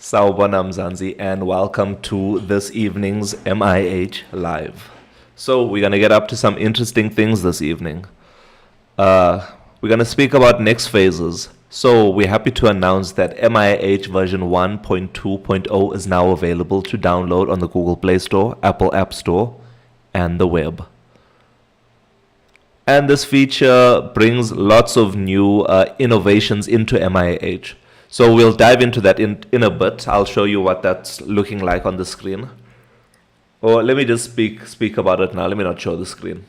Sawubona Mzansi, and welcome to this evening's MIH Live. So we're going to get up to some interesting things this evening. We're going to speak about next phases. So we're happy to announce that MIH version 1.2.0 is now available to download on the Google Play Store, Apple App Store, and the web. And this feature brings lots of new innovations into MIH. So we'll dive into that in a bit. I'll show you what that's looking like on the screen. Or let me just speak about it now. Let me not show the screen.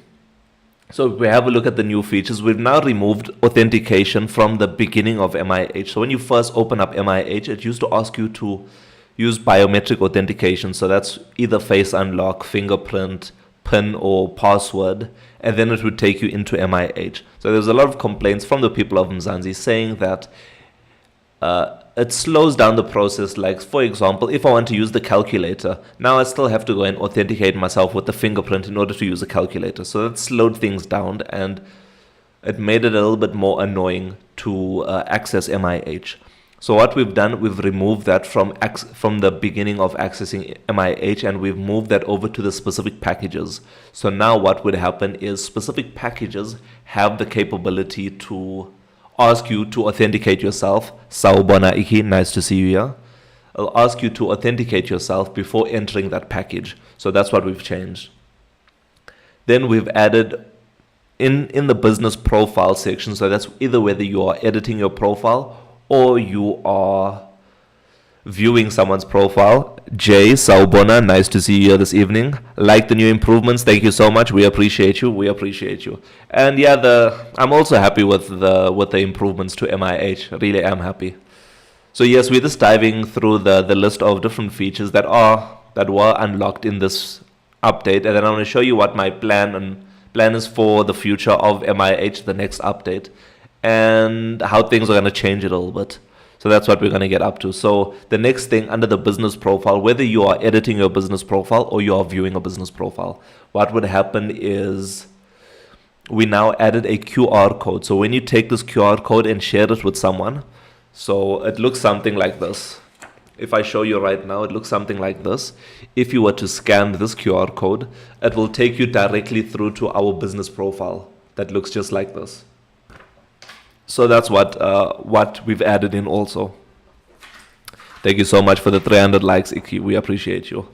So we have a look at the new features. We've now removed authentication from the beginning of MIH. So when you first open up MIH, it used to ask you to use biometric authentication. So that's either face unlock, fingerprint, PIN, or password. And then it would take you into MIH. So there's a lot of complaints from the people of Mzansi saying that it slows down the process. Like, for example, if I want to use the calculator, now I still have to go and authenticate myself with the fingerprint in order to use the calculator. So that slowed things down and it made it a little bit more annoying to access MIH. So what we've done, we've removed that from the beginning of accessing MIH, and we've moved that over to the specific packages. So now what would happen is specific packages have the capability to ask you to authenticate yourself. Sawubona Iki, nice to see you here. I'll ask you to authenticate yourself before entering that package. So that's what we've changed. Then we've added in the business profile section, so that's either whether you are editing your profile or you are viewing someone's profile. Jay, Sawubona, nice to see you here this evening. Like the new improvements, thank you so much. We appreciate you. We appreciate you. And yeah, I'm also happy with the improvements to MIH. Really am happy. So yes, we're just diving through the list of different features that were unlocked in this update, and then I'm going to show you what my plan is for the future of MIH, the next update, and how things are going to change it a little bit. So that's what we're going to get up to. So the next thing under the business profile, whether you are editing your business profile or you are viewing a business profile, what would happen is we now added a QR code. So when you take this QR code and share it with someone, so it looks something like this. If I show you right now, it looks something like this. If you were to scan this QR code, it will take you directly through to our business profile that looks just like this. So that's what we've added in also. Thank you so much for the 300 likes, Iki. We appreciate you.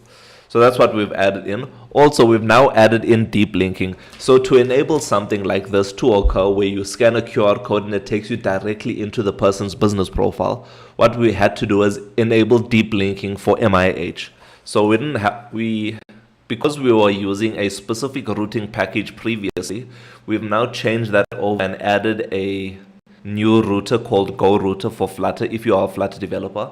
So that's what we've added in. Also, we've now added in deep linking. So to enable something like this to occur, where you scan a QR code and it takes you directly into the person's business profile, what we had to do is enable deep linking for MIH. So because we were using a specific routing package previously, we've now changed that over and added a new router called Go Router for Flutter if you are a Flutter developer.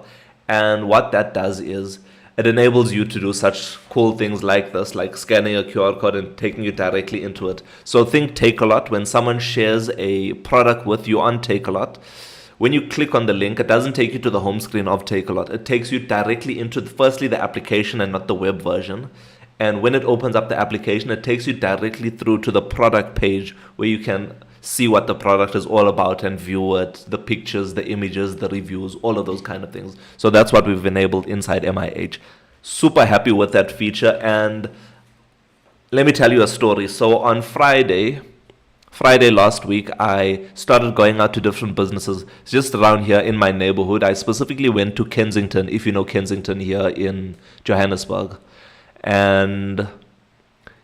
And what that does is it enables you to do such cool things like this, like scanning a QR code and taking you directly into it. So think Takealot. When someone shares a product with you on Takealot, when you click on the link, it doesn't take you to the home screen of Takealot. It takes you directly into firstly the application and not the web version. And when it opens up the application, it takes you directly through to the product page where you can see what the product is all about and view it, the pictures, the images, the reviews, all of those kind of things. So that's what we've enabled inside MIH. Super happy with that feature. And let me tell you a story. So on Friday last week, I started going out to different businesses just around here in my neighborhood. I specifically went to Kensington, if you know Kensington here in Johannesburg. And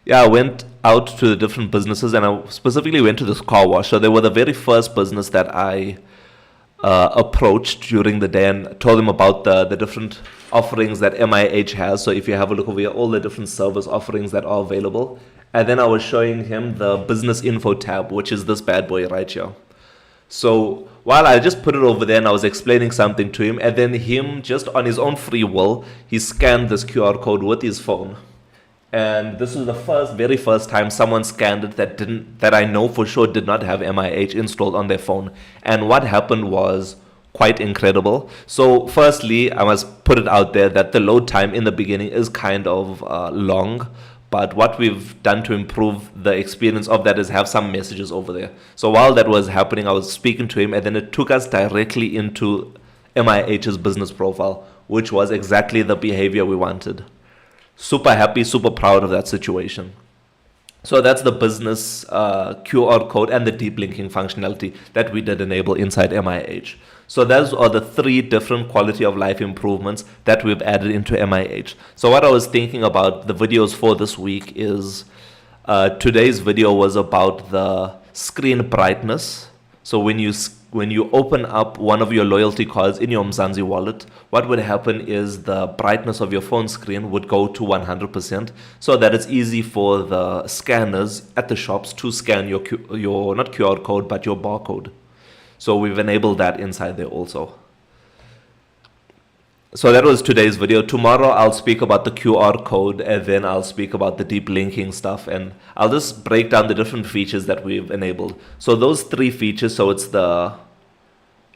yeah, I went out to the different businesses, and I specifically went to this car wash. So they were the very first business that I approached during the day and told them about the different offerings that MIH has. So if you have a look over here, all the different service offerings that are available. And then I was showing him the business info tab, which is this bad boy right here. So while I just put it over there and I was explaining something to him, and then him just on his own free will, he scanned this QR code with his phone. And this was the very first time someone scanned it that I know for sure did not have MIH installed on their phone. And what happened was quite incredible. So firstly, I must put it out there that the load time in the beginning is kind of long. But what we've done to improve the experience of that is have some messages over there. So while that was happening, I was speaking to him, and then it took us directly into MIH's business profile, which was exactly the behavior we wanted. Super happy, super proud of that situation. So that's the business QR code and the deep linking functionality that we did enable inside MIH. So those are the 3 different quality of life improvements that we've added into MIH. So what I was thinking about the videos for this week is today's video was about the screen brightness. So when you open up one of your loyalty cards in your Mzansi wallet, what would happen is the brightness of your phone screen would go to 100% so that it's easy for the scanners at the shops to scan your not QR code, but your barcode. So we've enabled that inside there also. So that was today's video. Tomorrow I'll speak about the QR code, and then I'll speak about the deep linking stuff, and I'll just break down the different features that we've enabled. So those 3 features, so it's the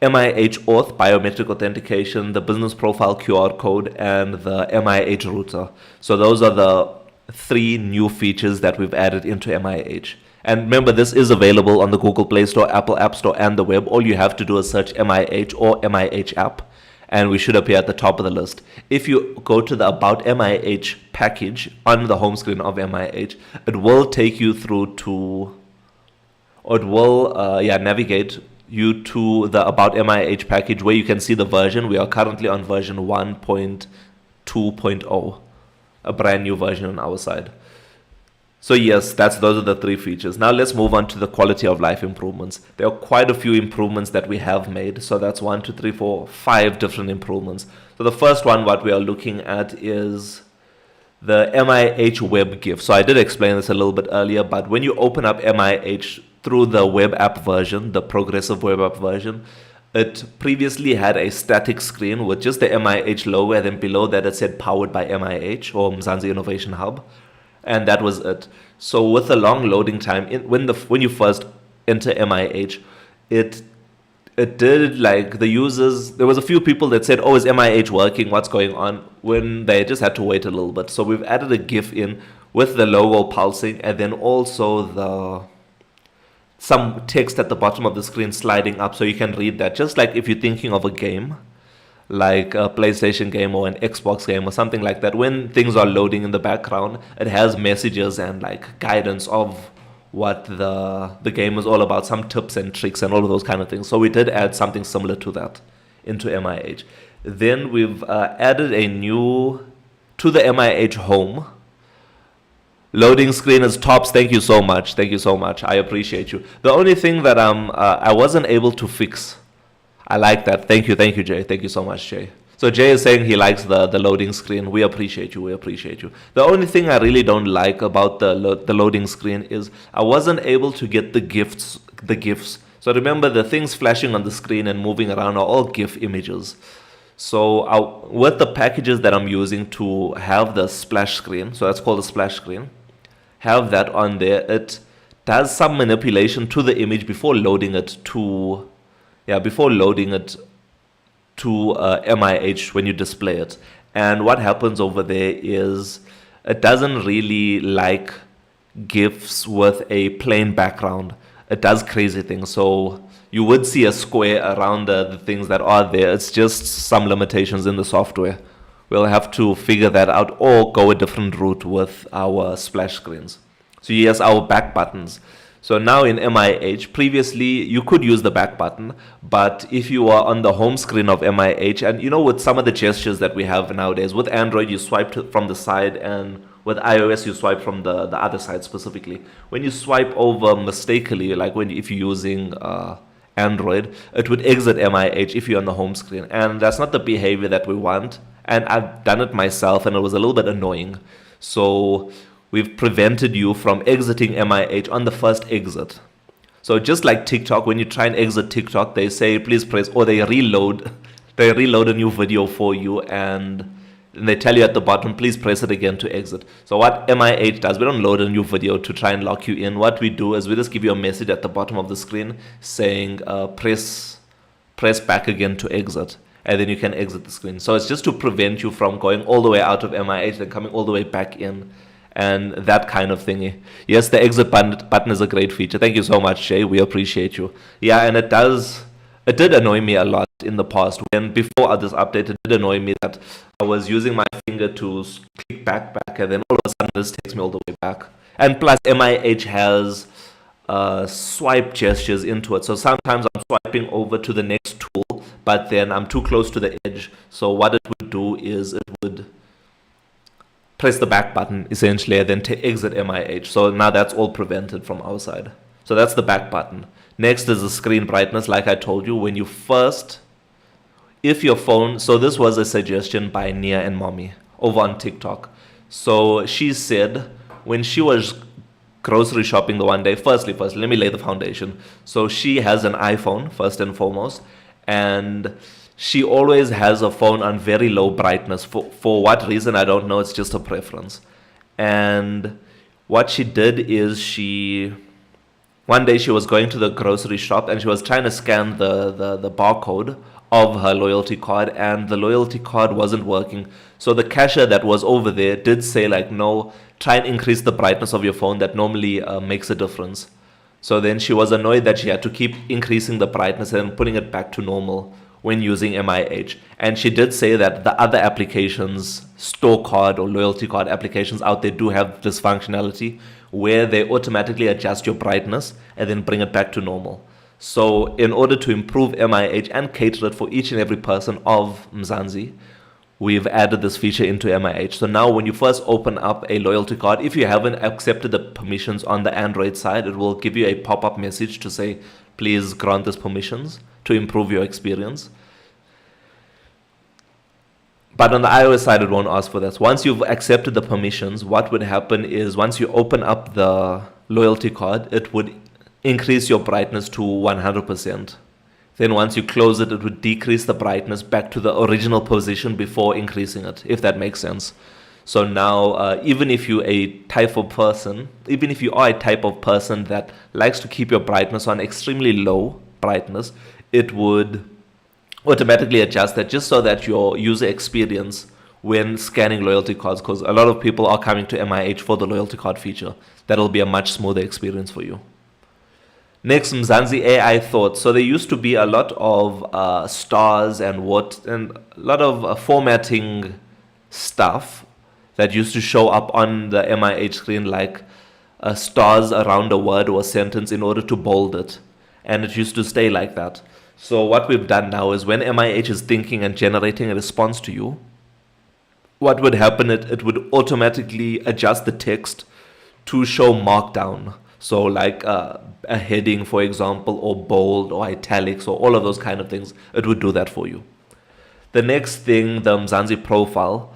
MIH Auth, biometric authentication, the business profile QR code, and the MIH router. So those are the 3 new features that we've added into MIH. And remember, this is available on the Google Play Store, Apple App Store, and the web. All you have to do is search MIH or MIH app, and we should appear at the top of the list. If you go to the About MIH package on the home screen of MIH, it will take you through to, or it will navigate you to the About MIH package where you can see the version. We are currently on version 1.2.0, a brand new version on our side. So yes, those are the 3 features. Now let's move on to the quality of life improvements. There are quite a few improvements that we have made. So that's 1, 2, 3, 4, 5 different improvements. So the first one, what we are looking at is the MIH web GIF. So I did explain this a little bit earlier, but when you open up MIH through the web app version, the progressive web app version, it previously had a static screen with just the MIH logo, and then below that it said powered by MIH or Mzansi Innovation Hub. And that was it. So with the long loading time, when you first enter MIH, it did, like, the users, there was a few people that said, oh, is MIH working? What's going on? When they just had to wait a little bit. So we've added a GIF in with the logo pulsing, and then also some text at the bottom of the screen sliding up so you can read that. Just like if you're thinking of a game, like a PlayStation game or an Xbox game or something like that, when things are loading in the background, it has messages and like guidance of what the game is all about, some tips and tricks and all of those kind of things. So we did add something similar to that into MIH. Then we've added to the MIH home. Loading screen is tops. Thank you so much. Thank you so much. I appreciate you. The only thing that I wasn't able to fix, I like that. Thank you, Jay. Thank you so much, Jay. So Jay is saying he likes the loading screen. We appreciate you. We appreciate you. The only thing I really don't like about the loading screen is I wasn't able to get the GIFs. So remember, the things flashing on the screen and moving around are all GIF images. So with the packages that I'm using to have the splash screen, so that's called the splash screen, have that on there, it does some manipulation to the image before loading it to MIH when you display it. And what happens over there is it doesn't really like GIFs with a plain background. It does crazy things. So you would see a square around the things that are there. It's just some limitations in the software. We'll have to figure that out or go a different route with our splash screens. So yes, our back buttons. So now in MIH, previously you could use the back button, but if you are on the home screen of MIH, and with some of the gestures that we have nowadays, with Android you swipe from the side, and with iOS you swipe from the other side specifically. When you swipe over mistakenly, like if you're using Android, it would exit MIH if you're on the home screen, and that's not the behavior that we want. And I've done it myself, and it was a little bit annoying. So we've prevented you from exiting MIH on the first exit. So just like TikTok, when you try and exit TikTok, they say, please press, or they reload a new video for you, and they tell you at the bottom, please press it again to exit. So what MIH does, we don't load a new video to try and lock you in. What we do is we just give you a message at the bottom of the screen saying, press back again to exit. And then you can exit the screen. So it's just to prevent you from going all the way out of MIH and coming all the way back in, and that kind of thingy. Yes, the exit button is a great feature. Thank you so much, Jay. We appreciate you. Yeah, and it does It did annoy me a lot in the past. When before this update, it did annoy me that I was using my finger to click back, and then all of a sudden this takes me all the way back. And plus, MIH has swipe gestures into it. So sometimes I'm swiping over to the next tool, but then I'm too close to the edge. So what it would do is it would press the back button essentially and then to exit MIH. So now that's all prevented from our side. So that's the back button. Next is the screen brightness. Like I told you, when you first, if your phone, so this was a suggestion by Nia and Mommy over on TikTok. So she said when she was grocery shopping the one day, firstly, let me lay the foundation. So she has an iPhone, first and foremost, and she always has a phone on very low brightness. For what reason, I don't know. It's just a preference. And what she did is one day she was going to the grocery shop and she was trying to scan the barcode of her loyalty card, and the loyalty card wasn't working. So the cashier that was over there did say like, no, try and increase the brightness of your phone. That normally makes a difference. So then she was annoyed that she had to keep increasing the brightness and putting it back to normal when using MIH. And she did say that the other applications, store card or loyalty card applications out there, do have this functionality where they automatically adjust your brightness and then bring it back to normal. So in order to improve MIH and cater it for each and every person of Mzansi, we've added this feature into MIH. So now when you first open up a loyalty card, if you haven't accepted the permissions on the Android side, it will give you a pop-up message to say, please grant this permissions to improve your experience. But on the iOS side, it won't ask for that. Once you've accepted the permissions, what would happen is once you open up the loyalty card, it would increase your brightness to 100%. Then once you close it, it would decrease the brightness back to the original position before increasing it, if that makes sense. So now, even if you are a type of person that likes to keep your brightness on extremely low brightness, it would automatically adjust that just so that your user experience when scanning loyalty cards, because a lot of people are coming to MIH for the loyalty card feature, that'll be a much smoother experience for you. Next, Mzansi AI thoughts. So there used to be a lot of stars and a lot of formatting stuff that used to show up on the MIH screen, like stars around a word or a sentence in order to bold it. And it used to stay like that. So what we've done now is when MIH is thinking and generating a response to you, what would happen, it would automatically adjust the text to show markdown. So like a heading, for example, or bold or italics or all of those kind of things, it would do that for you. The next thing, the Mzansi profile,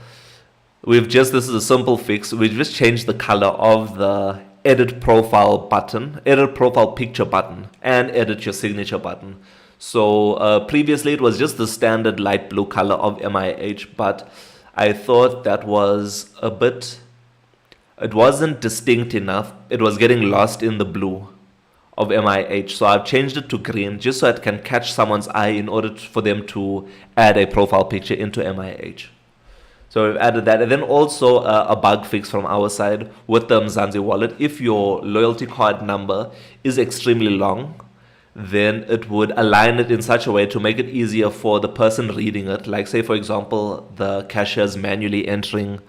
this is a simple fix. We've just changed the color of the edit profile picture button and edit your signature button. So previously it was just the standard light blue color of MIH, but I thought that was it wasn't distinct enough. It was getting lost in the blue of MIH. So I've changed it to green just so it can catch someone's eye in order for them to add a profile picture into MIH. So we've added that. And then also a bug fix from our side with the Mzansi wallet. If your loyalty card number is extremely long, then it would align it in such a way to make it easier for the person reading it. Like say, for example, the cashiers manually entering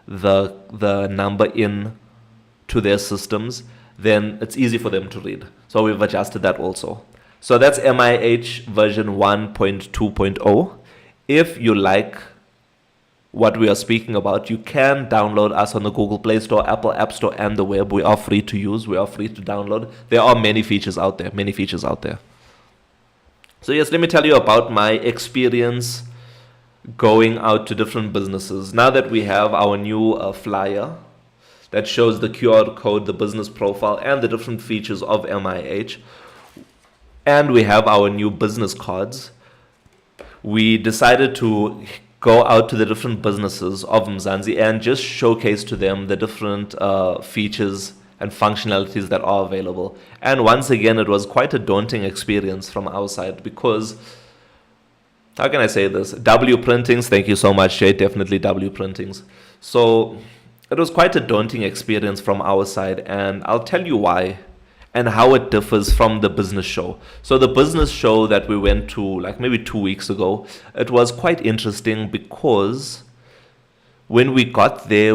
the number in to their systems, then it's easy for them to read. So we've adjusted that also. So that's MIH version 1.2.0. If you like what we are speaking about, you can download us on the Google Play Store, Apple App Store, and the web. We are free to use. We are free to download. There are many features out there. So yes, let me tell you about my experience going out to different businesses. Now that we have our new flyer that shows the QR code, the business profile, and the different features of MIH, and we have our new business cards, we decided to go out to the different businesses of Mzansi and just showcase to them the different features and functionalities that are available. And once again, it was quite a daunting experience from our side because, how can I say this? W Printings, thank you so much, Jay, definitely W Printings. So it was quite a daunting experience from our side, and I'll tell you why. and how it differs from the business show. So the business show that we went to like maybe 2 weeks ago, it was quite interesting because when we got there,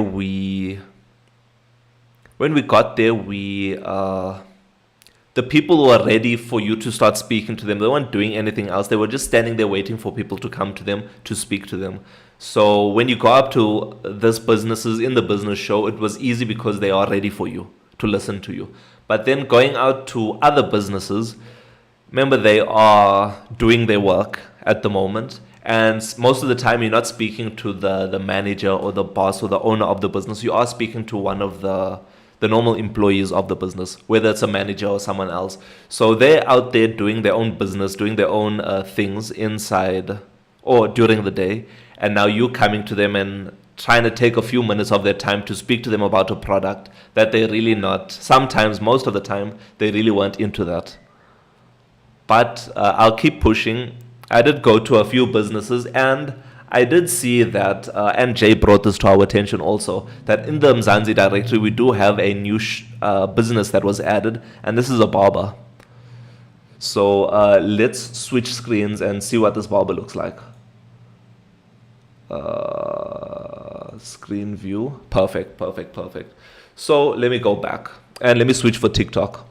the people were ready for you to start speaking to them. They weren't doing anything else. They were just standing there waiting for people to come to them to speak to them. So when you go up to these businesses in the business show, it was easy because they are ready for you to listen to you. But then going out to other businesses, remember they are doing their work at the moment. And most of the time, you're not speaking to the manager or the boss or the owner of the business. You are speaking to one of the normal employees of the business, whether it's a manager or someone else. So they're out there doing their own business, doing their own things inside or during the day. And now you coming to them and trying to take a few minutes of their time to speak to them about a product that they really not, sometimes, most of the time, they really weren't into that. But I'll keep pushing. I did go to a few businesses and I did see that, and Jay brought this to our attention also, that in the Mzansi directory, we do have a new business that was added, and this is a barber. So let's switch screens and see what this barber looks like. Screen view. Perfect, perfect, perfect. So let me go back and let me switch for TikTok.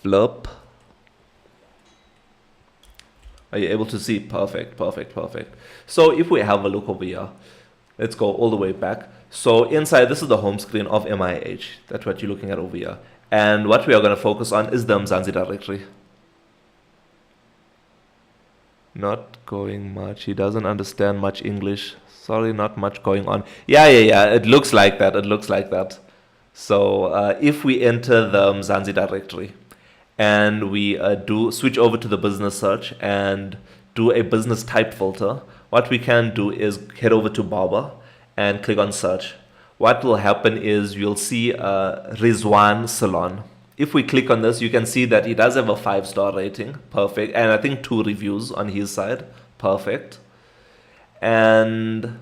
Flip. Are you able to see? Perfect, perfect, perfect. So if we have a look over here, let's go all the way back. So inside, this is the home screen of MIH. That's what you're looking at over here. And what we are going to focus on is the Mzansi directory. Not going much. He doesn't understand much English. Sorry, not much going on. Yeah. It looks like that. It looks like that. So if we enter the Mzansi directory, and we do switch over to the business search and do a business type filter, what we can do is head over to Barber and click on search. What will happen is you'll see Rizwan Salon. If we click on this, you can see that he does have a 5-star rating. Perfect. And I think 2 reviews on his side. Perfect. And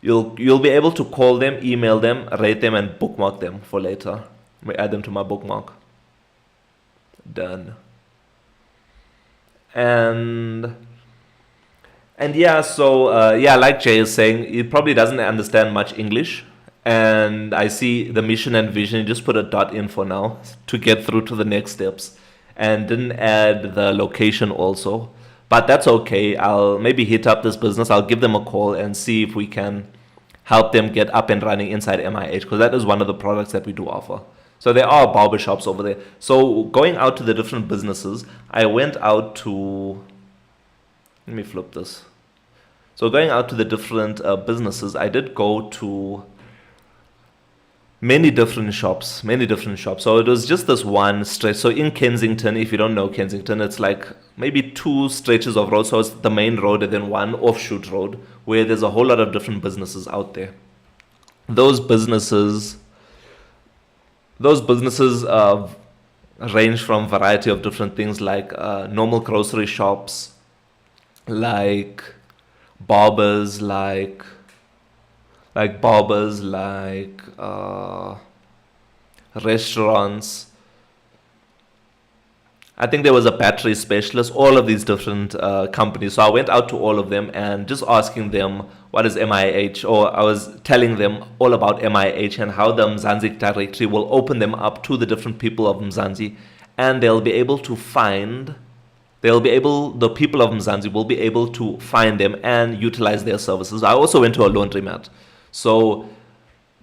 you'll be able to call them, email them, rate them, and bookmark them for later. Let me add them to my bookmark. Done. And yeah, so like Jay is saying, he probably doesn't understand much English. And I see the mission and vision, just put a dot in for now to get through to the next steps. And didn't add the location also. But that's okay. I'll maybe hit up this business. I'll give them a call and see if we can help them get up and running inside MIH, because that is one of the products that we do offer. So there are barbershops over there. So going out to the different businesses, I went out to, let me flip this. So going out to the different businesses, I did go to many different shops. So it was just this one stretch. So in Kensington, if you don't know Kensington, it's like maybe 2 stretches of road. So it's the main road and then one offshoot road where there's a whole lot of different businesses out there. Those businesses range from a variety of different things, like normal grocery shops, like barbers, like restaurants. I think there was a battery specialist, all of these different companies. So I went out to all of them and just asking them what is MIH, or I was telling them all about MIH and how the Mzansi directory will open them up to the different people of Mzansi, and the people of Mzansi will be able to find them and utilize their services. I also went to a laundromat. So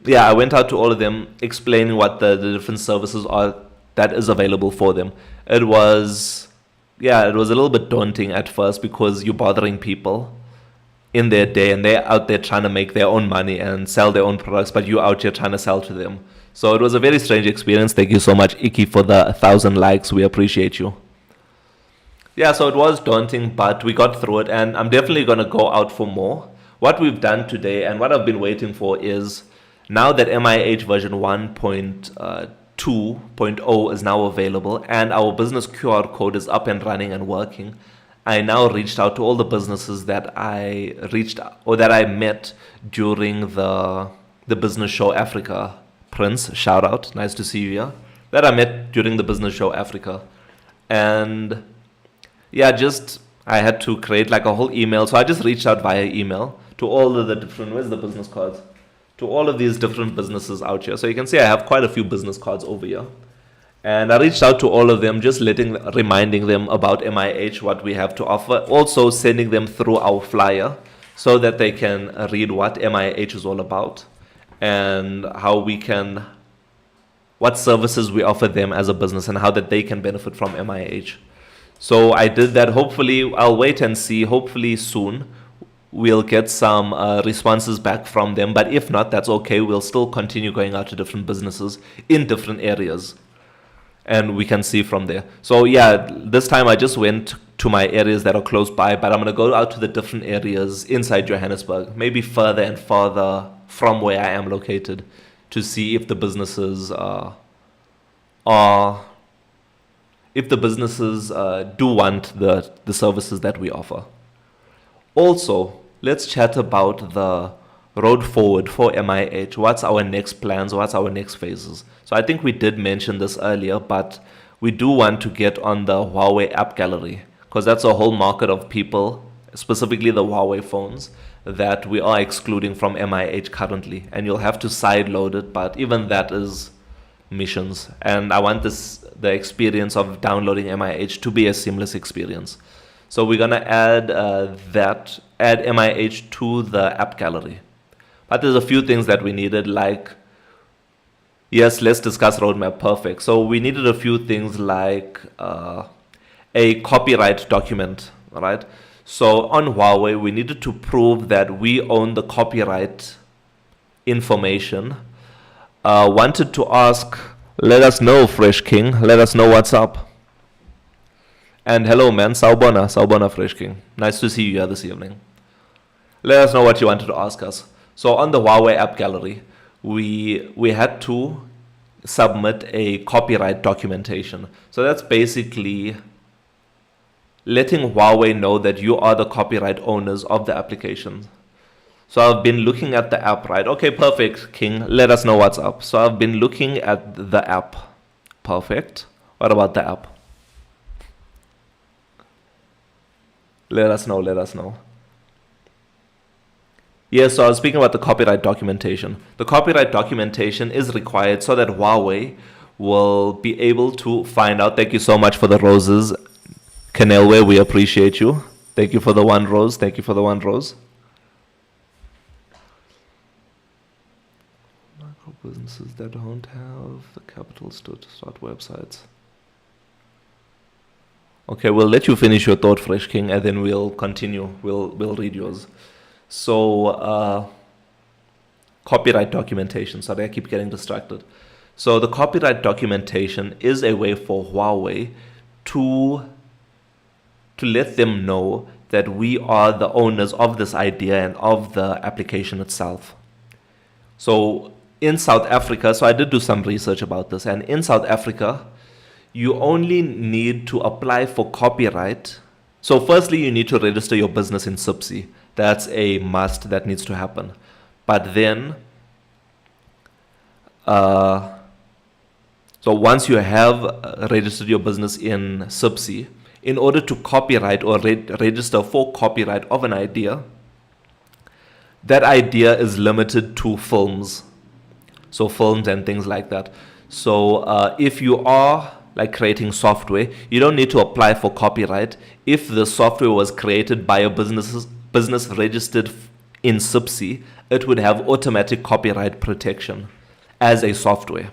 yeah, I went out to all of them explaining what the different services are that is available for them. It was a little bit daunting at first because you're bothering people in their day and they're out there trying to make their own money and sell their own products, but you're out here trying to sell to them. So it was a very strange experience. Thank you so much, Iki, for the 1,000 likes. We appreciate you. Yeah, so it was daunting, but we got through it, and I'm definitely going to go out for more. What we've done today and what I've been waiting for is, now that MIH version 1.2.0 is now available and our business QR code is up and running and working, I now reached out to all the businesses that I met during the Business Show Africa Prince, shout out, nice to see you here, that I met during the business show Africa. And yeah, just I had to create like a whole email. So I just reached out via email to all of the different, where's the business cards? To all of these different businesses out here. So you can see I have quite a few business cards over here. And I reached out to all of them, just reminding them about MIH, what we have to offer. Also sending them through our flyer so that they can read what MIH is all about and what services we offer them as a business and how that they can benefit from MIH. So I did that. Hopefully, I'll wait and see. Hopefully soon we'll get some responses back from them. But if not, that's okay. We'll still continue going out to different businesses in different areas. And we can see from there. So yeah, this time I just went to my areas that are close by, but I'm going to go out to the different areas inside Johannesburg, maybe further and farther from where I am located, to see if the businesses do want the services that we offer. Also, let's chat about the road forward for MIH. What's our next plans? What's our next phases? So I think we did mention this earlier, but we do want to get on the Huawei app gallery, because that's a whole market of people, specifically the Huawei phones, that we are excluding from MIH currently. And you'll have to sideload it, but even that is missions. And I want the experience of downloading MIH to be a seamless experience. So we're going to add MIH to the app gallery. But there's a few things that we needed, like, yes, let's discuss roadmap. Perfect. So we needed a few things like a copyright document, right? So on Huawei, we needed to prove that we own the copyright information. Wanted to ask, let us know, Fresh King. Let us know what's up. And hello, man. Sawubona, Fresh King. Nice to see you here this evening. Let us know what you wanted to ask us. So on the Huawei app gallery, we had to submit a copyright documentation. So that's basically letting Huawei know that you are the copyright owners of the application. So I've been looking at the app, right? Okay, perfect, King. Let us know what's up. So I've been looking at the app. Perfect. What about the app? Let us know. Yes, so I was speaking about the copyright documentation. The copyright documentation is required so that Huawei will be able to find out. Thank you so much for the roses, Canelwe. We appreciate you. Thank you for the one rose. Micro businesses that don't have the capital to start websites. Okay, we'll let you finish your thought, Fresh King, and then we'll continue. We'll read yours. So, copyright documentation. Sorry, I keep getting distracted. So the copyright documentation is a way for Huawei to let them know that we are the owners of this idea and of the application itself. So in South Africa, so I did do some research about this, and in South Africa, you only need to apply for copyright. So firstly, you need to register your business in SIPC. That's a must that needs to happen. But then, so once you have registered your business in SIPC, in order to copyright or register for copyright of an idea, that idea is limited to films. So films and things like that. So if you are like creating software, you don't need to apply for copyright. If the software was created by a business registered in SIPC, it would have automatic copyright protection as a software.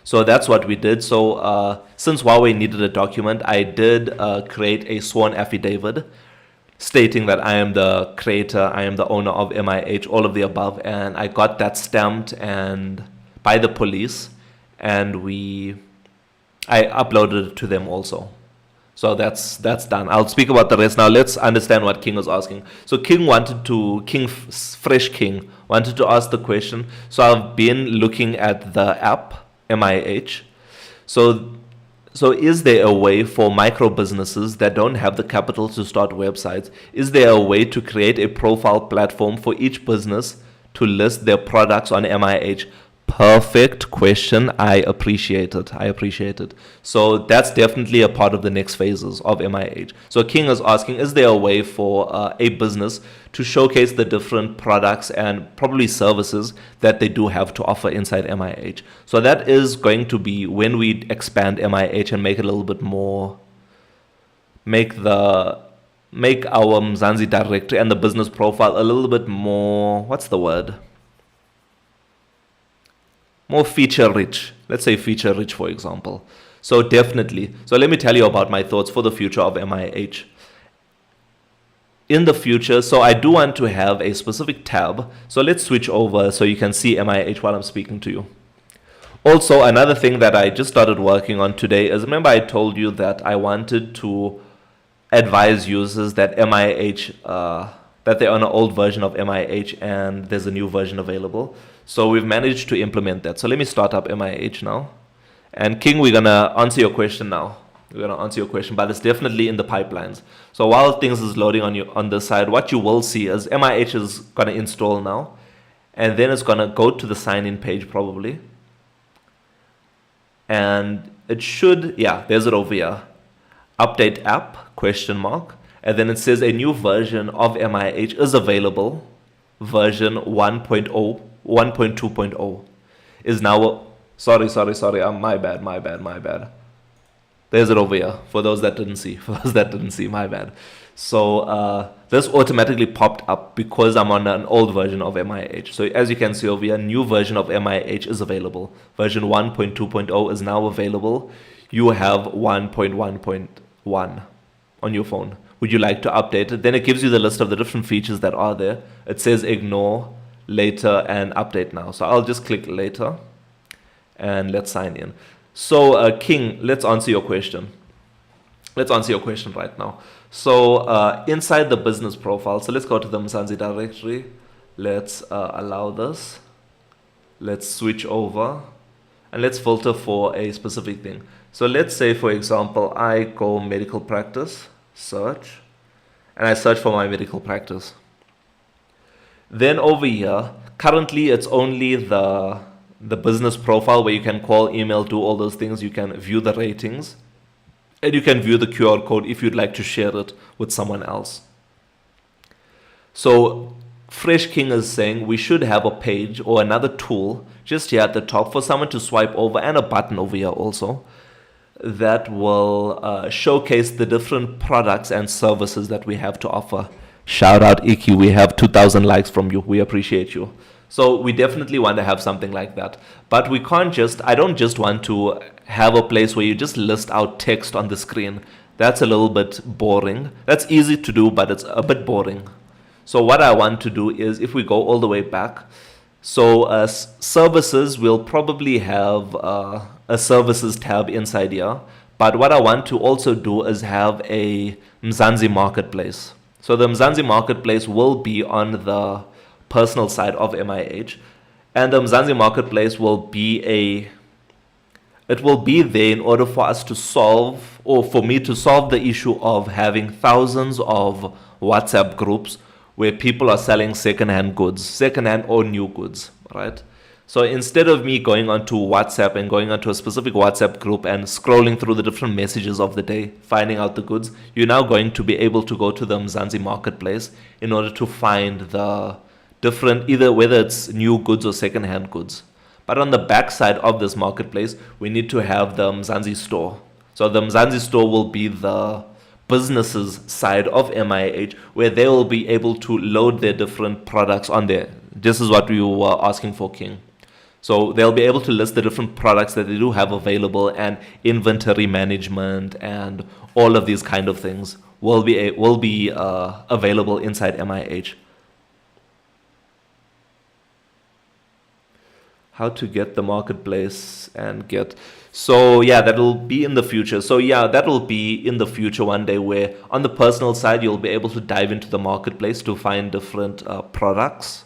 So that's what we did. So since Huawei needed a document, I did create a sworn affidavit stating that I am the creator, I am the owner of MIH, all of the above, and I got that stamped and by the police, and I uploaded it to them also. So that's done. I'll speak about the rest now. Let's understand what King was asking. So Fresh King wanted to ask the question. So I've been looking at the app MIH. So is there a way for micro businesses that don't have the capital to start websites? Is there a way to create a profile platform for each business to list their products on MIH? Perfect question. I appreciate it. I appreciate it. So that's definitely a part of the next phases of MIH. So King is asking, is there a way for a business to showcase the different products and probably services that they do have to offer inside MIH? So that is going to be when we expand MIH and make it a little bit more, make our Mzansi directory and the business profile a little bit more, what's the word? More feature rich. Let's say feature rich, for example. So definitely. So let me tell you about my thoughts for the future of MIH. In the future, so I do want to have a specific tab. So let's switch over so you can see MIH while I'm speaking to you. Also, another thing that I just started working on today is, remember I told you that I wanted to advise users that MIH, that they're on an old version of MIH and there's a new version available. So we've managed to implement that. So let me start up MIH now. And King, we're going to answer your question now. We're going to answer your question, but it's definitely in the pipelines. So while things is loading on this side, what you will see is MIH is going to install now. And then it's going to go to the sign-in page probably. And it should, yeah, there's it over here. Update app, question mark. And then it says a new version of MIH is available. Version 1.0, 1.2.0 is now, sorry, my bad. There's it over here, for those that didn't see, my bad. So this automatically popped up because I'm on an old version of MIH. So as you can see over here, new version of MIH is available. Version 1.2.0 is now available. You have 1.1.1 on your phone. Would you like to update it? Then it gives you the list of the different features that are there. It says ignore, later, and update now. So I'll just click later and let's sign in. So King, let's answer your question. Let's answer your question right now. So inside the business profile, so let's go to the Mzansi directory. Let's allow this. Let's switch over and let's filter for a specific thing. So let's say, for example, I go medical practice, search, and I search for my medical practice. Then over here, currently it's only the business profile where you can call, email, do all those things. You can view the ratings and you can view the QR code if you'd like to share it with someone else. So Fresh King is saying we should have a page or another tool just here at the top for someone to swipe over, and a button over here also that will showcase the different products and services that we have to offer. Shout out Iki, we have 2,000 likes from you. We appreciate you. So we definitely want to have something like that. But we can't just, I don't just want to have a place where you just list out text on the screen. That's a little bit boring. That's easy to do, but it's a bit boring. So what I want to do is, if we go all the way back, so services will probably have a services tab inside here. But what I want to also do is have a Mzansi marketplace. So the Mzansi marketplace will be on the personal side of MIH, and the Mzansi marketplace will be it will be there in order for us to solve, or for me to solve, the issue of having thousands of WhatsApp groups where people are selling secondhand goods, secondhand or new goods, right? So instead of me going onto WhatsApp and going onto a specific WhatsApp group and scrolling through the different messages of the day, finding out the goods, you're now going to be able to go to the Mzansi marketplace in order to find the different, either whether it's new goods or secondhand goods. But on the back side of this marketplace, we need to have the Mzansi store. So the Mzansi store will be the businesses side of MIH, where they will be able to load their different products on there. This is what we were asking for, King. So they'll be able to list the different products that they do have available, and inventory management and all of these kind of things will be available inside MIH. How to get the marketplace and get, so yeah, that'll be in the future. So yeah, that'll be in the future one day, where on the personal side you'll be able to dive into the marketplace to find different products,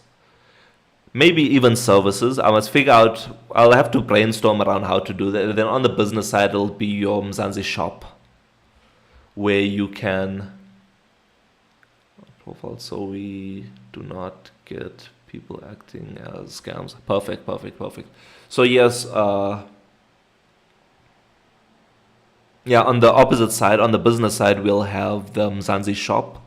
maybe even services. I must figure out, I'll have to brainstorm around how to do that. And then on the business side, it'll be your Mzansi shop, where you can profile, so we do not get People acting as scams. Perfect, perfect, perfect. So yes, yeah, on the opposite side, on the business side, we'll have the Mzansi shop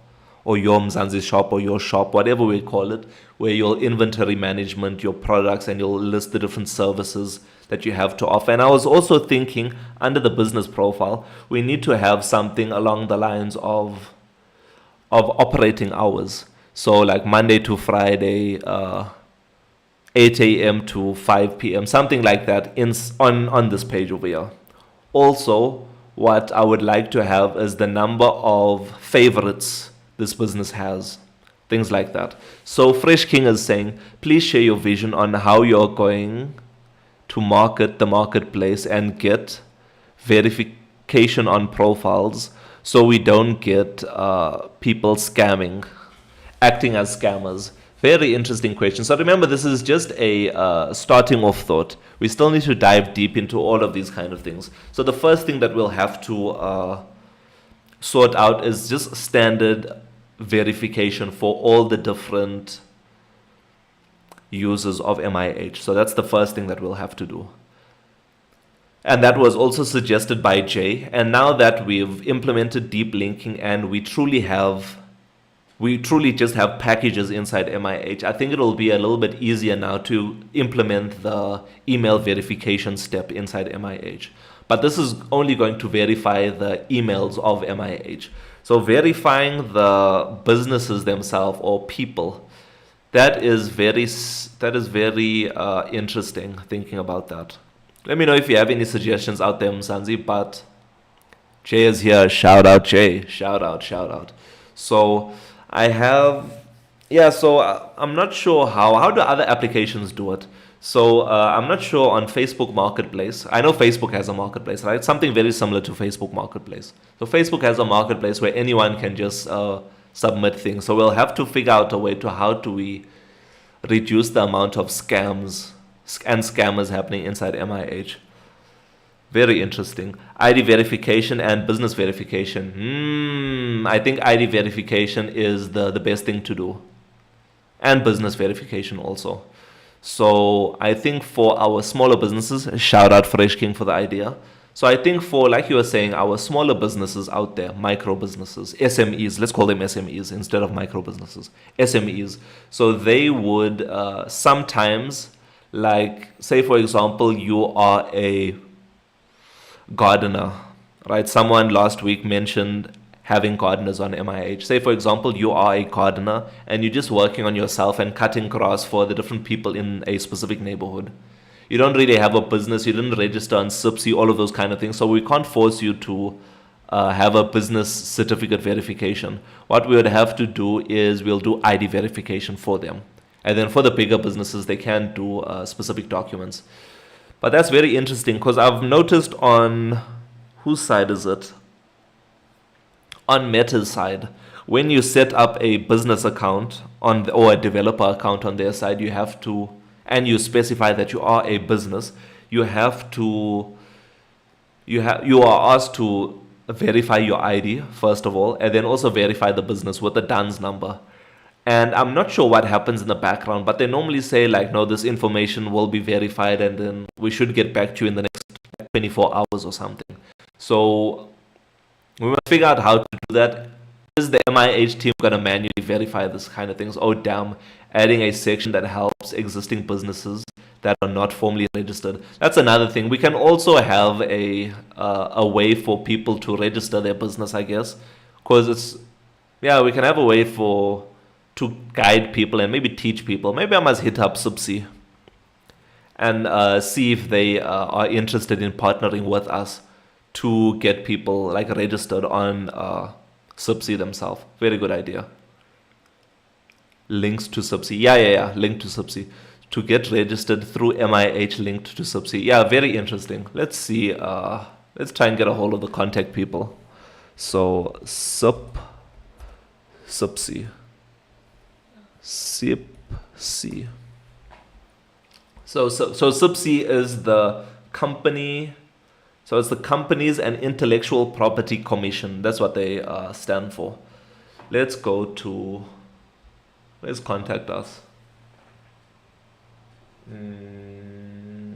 or your Mzansi shop or your shop, whatever we call it, where you'll inventory management, your products, and you'll list the different services that you have to offer. And I was also thinking under the business profile, we need to have something along the lines of operating hours. So like Monday to Friday, 8 a.m. to 5 p.m., something like that on this page over here. Also, what I would like to have is the number of favorites this business has, things like that. So Fresh King is saying, please share your vision on how you're going to market the marketplace and get verification on profiles so we don't get people scamming, acting as scammers. Very interesting question. So remember, this is just a starting off thought. We still need to dive deep into all of these kind of things. So the first thing that we'll have to sort out is just standard verification for all the different users of MIH. So that's the first thing that we'll have to do. And that was also suggested by Jay. And now that we've implemented deep linking and we truly just have packages inside MIH, I think it'll be a little bit easier now to implement the email verification step inside MIH. But this is only going to verify the emails of MIH. So verifying the businesses themselves or people, that is very interesting, thinking about that. Let me know if you have any suggestions out there, Mzansi, but Jay is here. Shout out, Jay. Shout out. So I have, I'm not sure how do other applications do it. So I'm not sure on Facebook Marketplace. I know Facebook has a marketplace, right? Something very similar to Facebook Marketplace. So Facebook has a marketplace where anyone can just submit things. So we'll have to figure out a way to how do we reduce the amount of scams and scammers happening inside MIH. Very interesting. ID verification and business verification. I think ID verification is the best thing to do. And business verification also. So I think for our smaller businesses, shout out Fresh King for the idea. So I think for, like you were saying, our smaller businesses out there, micro businesses, SMEs, let's call them SMEs instead of micro businesses, SMEs. So they would sometimes, like, say for example, you are a gardener, right? Someone last week mentioned having gardeners on MIH. Say for example, you are a gardener and you're just working on yourself and cutting grass for the different people in a specific neighborhood. You don't really have a business, you didn't register on SIPSI, all of those kind of things. So we can't force you to have a business certificate verification. What we would have to do is we'll do ID verification for them. And then for the bigger businesses, they can do specific documents. But that's very interesting because I've noticed on, whose side is it? On Meta's side, when you set up a business account or a developer account on their side, you have to, and you specify that you are a business, you are asked to verify your ID first of all, and then also verify the business with the DUNS number. And I'm not sure what happens in the background, but they normally say like, no, this information will be verified and then we should get back to you in the next 24 hours or something. So we must figure out how to do that. Is the MIH team going to manually verify this kind of things? Oh, damn, adding a section that helps existing businesses that are not formally registered. That's another thing. We can also have a way for people to register their business, I guess. Because we can have a way to guide people and maybe teach people. Maybe I must hit up SIPSI and see if they are interested in partnering with us to get people like registered on SIPSI themselves. Very good idea. Links to SIPSI. Yeah. Link to SIPSI. To get registered through MIH linked to SIPSI. Yeah, very interesting. Let's see. Let's try and get a hold of the contact people. So SIPSI. SIPSI. So SIPSI is the company. So it's the Companies and Intellectual Property Commission. That's what they stand for. Let's contact us. Mm,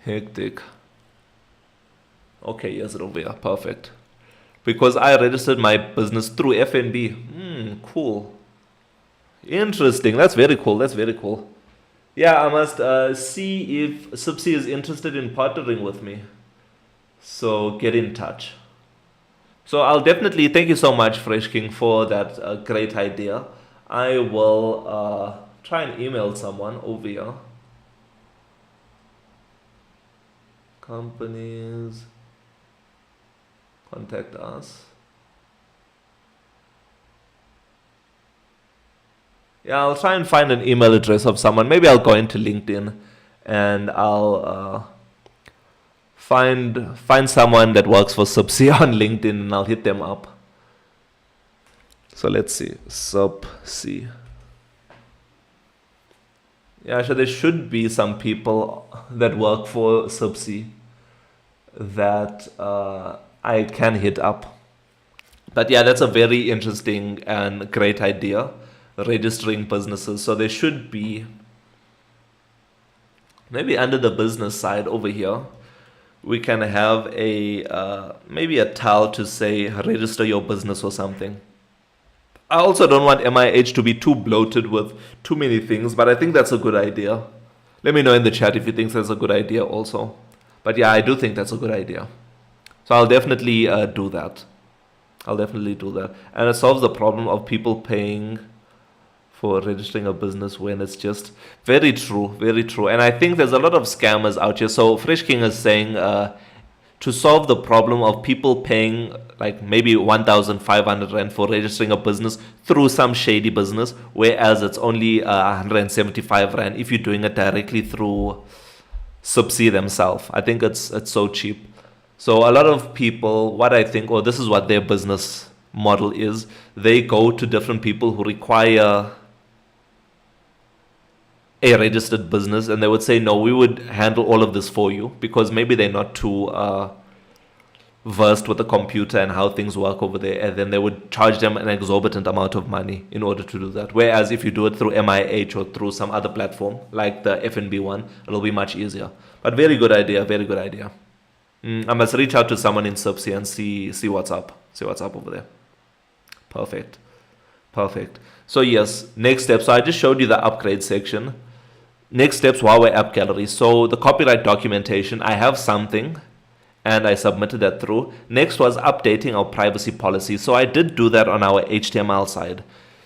hectic. Okay, yes, over here. Perfect. Because I registered my business through FNB. Cool. Interesting. That's very cool. That's very cool. Yeah, I must see if Subsea is interested in partnering with me. So get in touch. So I'll definitely thank you so much, Fresh King, for that great idea. I will try and email someone over here. Companies, contact us. Yeah, I'll try and find an email address of someone. Maybe I'll go into LinkedIn and I'll find someone that works for Subsea on LinkedIn and I'll hit them up. So let's see, Subsea. Yeah, so there should be some people that work for Subsea that I can hit up. But yeah, that's a very interesting and great idea, registering businesses. So there should be maybe under the business side over here, we can have a maybe a tile to say register your business or something. I also don't want MIH to be too bloated with too many things, but I think that's a good idea. Let me know in the chat if you think that's a good idea also. But yeah, I do think that's a good idea. So I'll definitely do that. I'll definitely do that. And it solves the problem of people paying for registering a business when it's just very true, very true. And I think there's a lot of scammers out here. So Fresh King is saying to solve the problem of people paying like maybe 1,500 Rand for registering a business through some shady business, whereas it's only 175 Rand if you're doing it directly through Subsea themselves. I think it's so cheap. So a lot of people, what I think, or this is what their business model is, they go to different people who require a registered business and they would say, no, we would handle all of this for you, because maybe they're not too versed with the computer and how things work over there, and then they would charge them an exorbitant amount of money in order to do that. Whereas if you do it through MIH or through some other platform like the FNB one, it'll be much easier. But very good idea, very good idea. I must reach out to someone in Subsea and see what's up. See what's up over there. Perfect. Perfect. So yes, next step. So I just showed you the upgrade section. Next steps, Huawei App Gallery. So the copyright documentation, I have something and I submitted that through. Next was updating our privacy policy. So I did do that on our HTML side.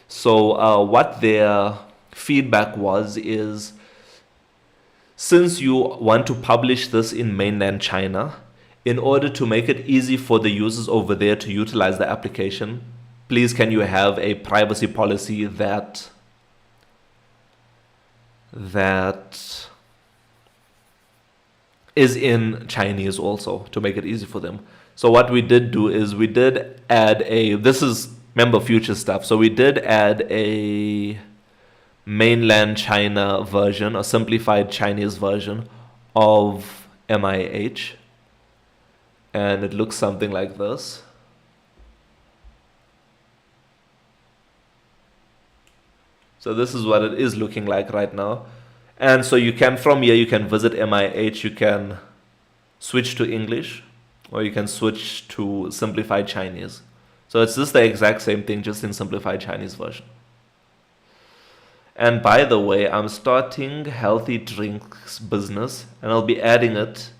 So what their feedback was is, since you want to publish this in mainland China, in order to make it easy for the users over there to utilize the application, please can you have a privacy policy that is in Chinese also, to make it easy for them. So what we did do is we did add this is, remember, future stuff. So we did add a mainland China version, a simplified Chinese version of MIH. And it looks something like this. So this is what it is looking like right now. And so you can, from here, you can visit MIH, you can switch to English, or you can switch to simplified Chinese. So it's just the exact same thing, just in simplified Chinese version. And by the way, I'm starting healthy drinks business, and I'll be adding it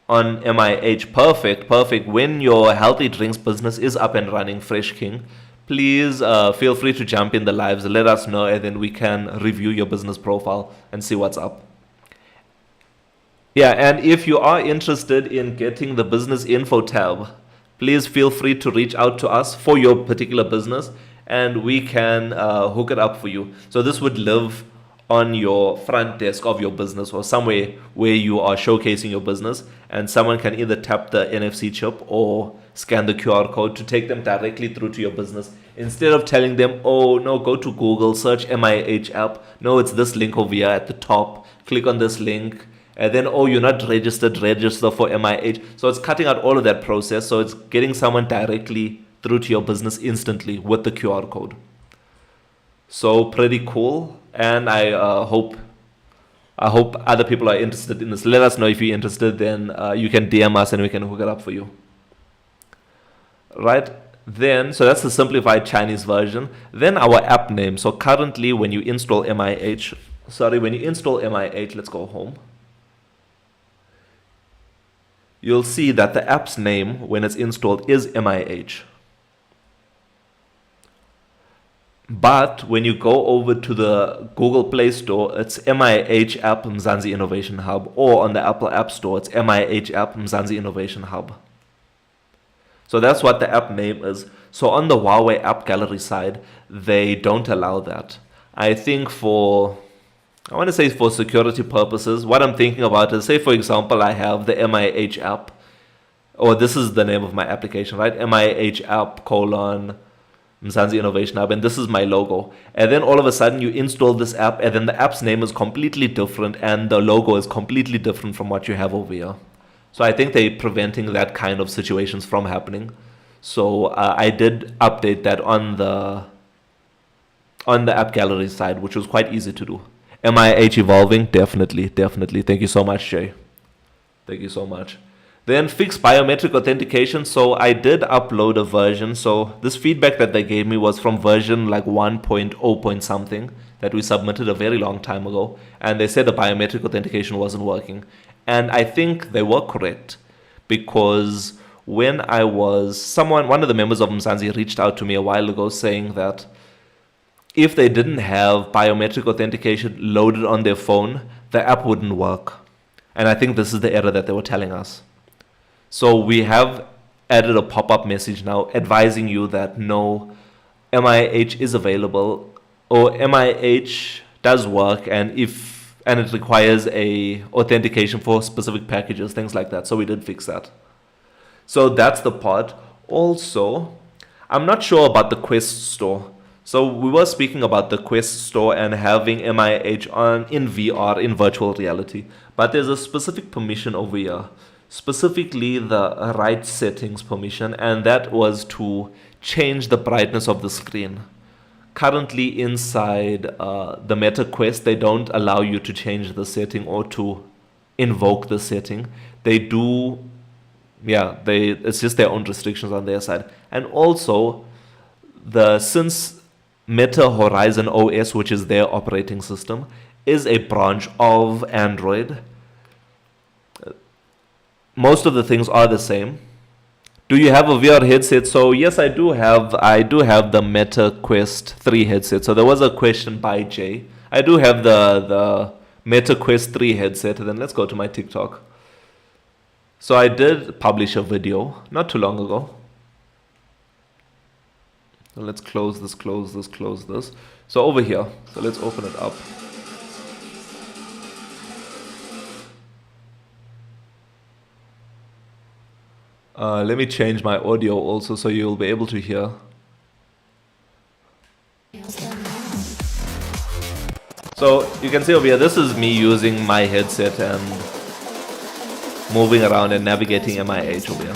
on MIH. Perfect, perfect. When your healthy drinks business is up and running, Fresh King, please feel free to jump in the lives, let us know, and then we can review your business profile and see what's up. Yeah, and if you are interested in getting the business info tab, please feel free to reach out to us for your particular business, and we can hook it up for you. So this would live on your front desk of your business, or somewhere where you are showcasing your business, and someone can either tap the NFC chip or scan the QR code to take them directly through to your business, instead of telling them, oh no, go to Google, search MIH app. No, it's this link over here at the top, click on this link And then, oh, you're not registered, register for MIH. So it's cutting out all of that process. So it's getting someone directly through to your business instantly with the QR code. So pretty cool. And I hope other people are interested in this. Let us know if you're interested. Then you can DM us and we can hook it up for you. Right? Then, so that's the simplified Chinese version. Then our app name. So currently when you install MIH, let's go home. You'll see that the app's name when it's installed is MIH. But when you go over to the Google Play Store, it's MIH app Mzansi Innovation Hub, or on the Apple App Store, it's MIH app Mzansi Innovation Hub. So that's what the app name is. So on the Huawei App Gallery side, they don't allow that. I think for security purposes, what I'm thinking about is, say for example, I have the MIH app, or this is the name of my application, right? MIH app : Mzansi Innovation Hub, and this is my logo. And then all of a sudden you install this app, and then the app's name is completely different, and the logo is completely different from what you have over here. So I think they're preventing that kind of situations from happening. So I did update that on the app gallery side, which was quite easy to do. MIH evolving? Definitely. Thank you so much, Jay. Thank you so much. Then fixed biometric authentication. So I did upload a version. So this feedback that they gave me was from version like 1.0 point something that we submitted a very long time ago. And they said the biometric authentication wasn't working. And I think they were correct, because when one of the members of Mzansi reached out to me a while ago saying that if they didn't have biometric authentication loaded on their phone, the app wouldn't work. And I think this is the error that they were telling us. So we have added a pop-up message now advising you that no, MIH is available, or MIH does work, and it requires a authentication for specific packages, things like that. So we did fix that. So that's the part. Also, I'm not sure about the Quest store. So we were speaking about the Quest store and having MIH in VR, in virtual reality. But there's a specific permission over here, specifically the right settings permission, and that was to change the brightness of the screen. Currently inside the Meta Quest, they don't allow you to change the setting or to invoke the setting. They do, it's just their own restrictions on their side. And also, since Meta Horizon OS, which is their operating system, is a branch of Android, most of the things are the same. Do you have a VR headset? So yes, I do have the Meta Quest 3 headset. So there was a question by Jay. I do have the Meta Quest 3 headset. And then let's go to my TikTok. So I did publish a video not too long ago. So let's close this. So over here, so let's open it up. Let me change my audio also so you'll be able to hear. So you can see over here, this is me using my headset and moving around and navigating MIH over here.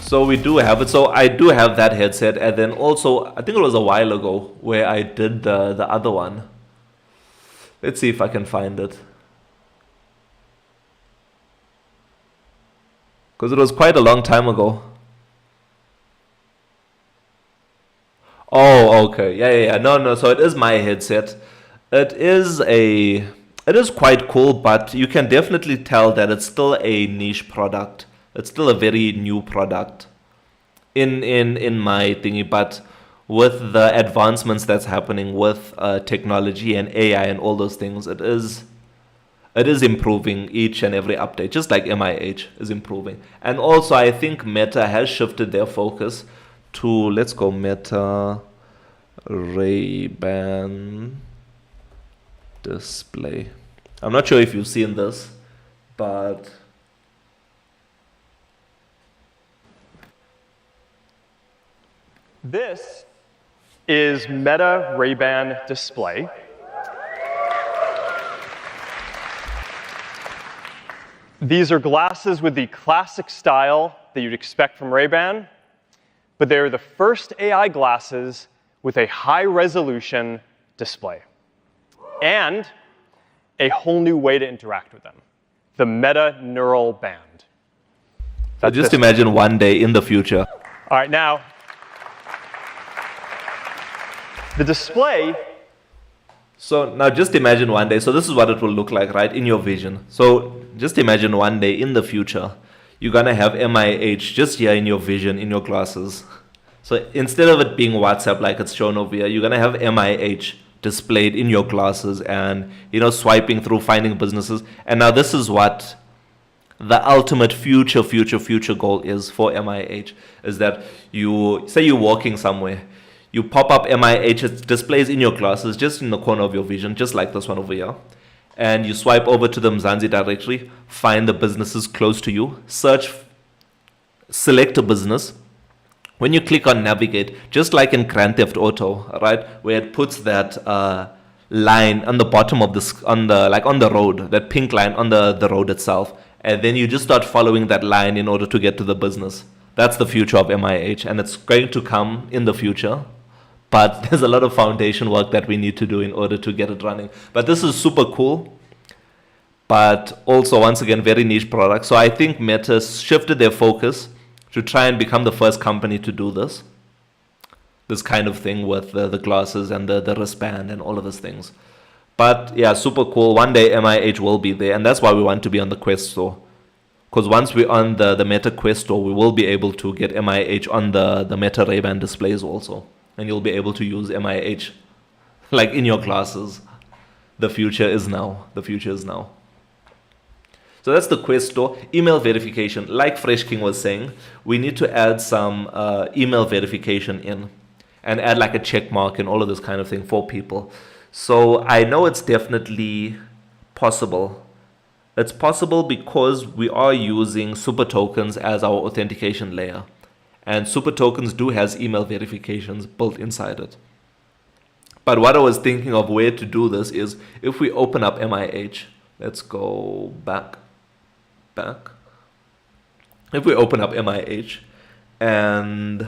So we do have it. So I do have that headset, and then also I think it was a while ago where I did the other one. Let's see if I can find it, because it was quite a long time ago. Oh, okay. Yeah. No. So it is my headset. It is quite cool, but you can definitely tell that it's still a niche product. It's still a very new product in my thingy, but with the advancements that's happening with technology and AI and all those things, it is improving each and every update, just like MIH is improving. And also, I think Meta has shifted their focus to, let's go Meta Ray-Ban display. I'm not sure if you've seen this, but this is Meta Ray-Ban display. These are glasses with the classic style that you'd expect from Ray-Ban, but they're the first AI glasses with a high-resolution display and a whole new way to interact with them, the Meta Neural Band. So just imagine one day in the future. All right, now, the display. So now just imagine one day, so this is what it will look like, right, in your vision. So just imagine one day in the future, you're going to have MIH just here in your vision, in your glasses. So instead of it being WhatsApp like it's shown over here, you're going to have MIH displayed in your glasses and, swiping through, finding businesses. And now this is what the ultimate future goal is for MIH, is that say you're walking somewhere, you pop up MIH, it displays in your glasses just in the corner of your vision, just like this one over here. And you swipe over to the Mzansi directory, find the businesses close to you, select a business. When you click on navigate, just like in Grand Theft Auto, right, where it puts that line on the bottom of on the road, that pink line on the road itself, and then you just start following that line in order to get to the business. That's the future of MIH, and it's going to come in the future. But there's a lot of foundation work that we need to do in order to get it running. But this is super cool, but also, once again, very niche product. So I think Meta shifted their focus to try and become the first company to do this kind of thing with the glasses and the wristband and all of those things. But yeah, super cool. One day MIH will be there, and that's why we want to be on the Quest Store. Because once we're on the Meta Quest Store, we will be able to get MIH on the Meta Ray-Ban displays also. And you'll be able to use MIH like in your glasses. The future is now. The future is now. So that's the Quest Store. Email verification. Like Fresh King was saying, we need to add some email verification in and add like a check mark and all of this kind of thing for people. So I know it's definitely possible. It's possible because we are using super tokens as our authentication layer. And super tokens do has email verifications built inside it. But what I was thinking of where to do this is if we open up MIH, let's go back. If we open up MIH and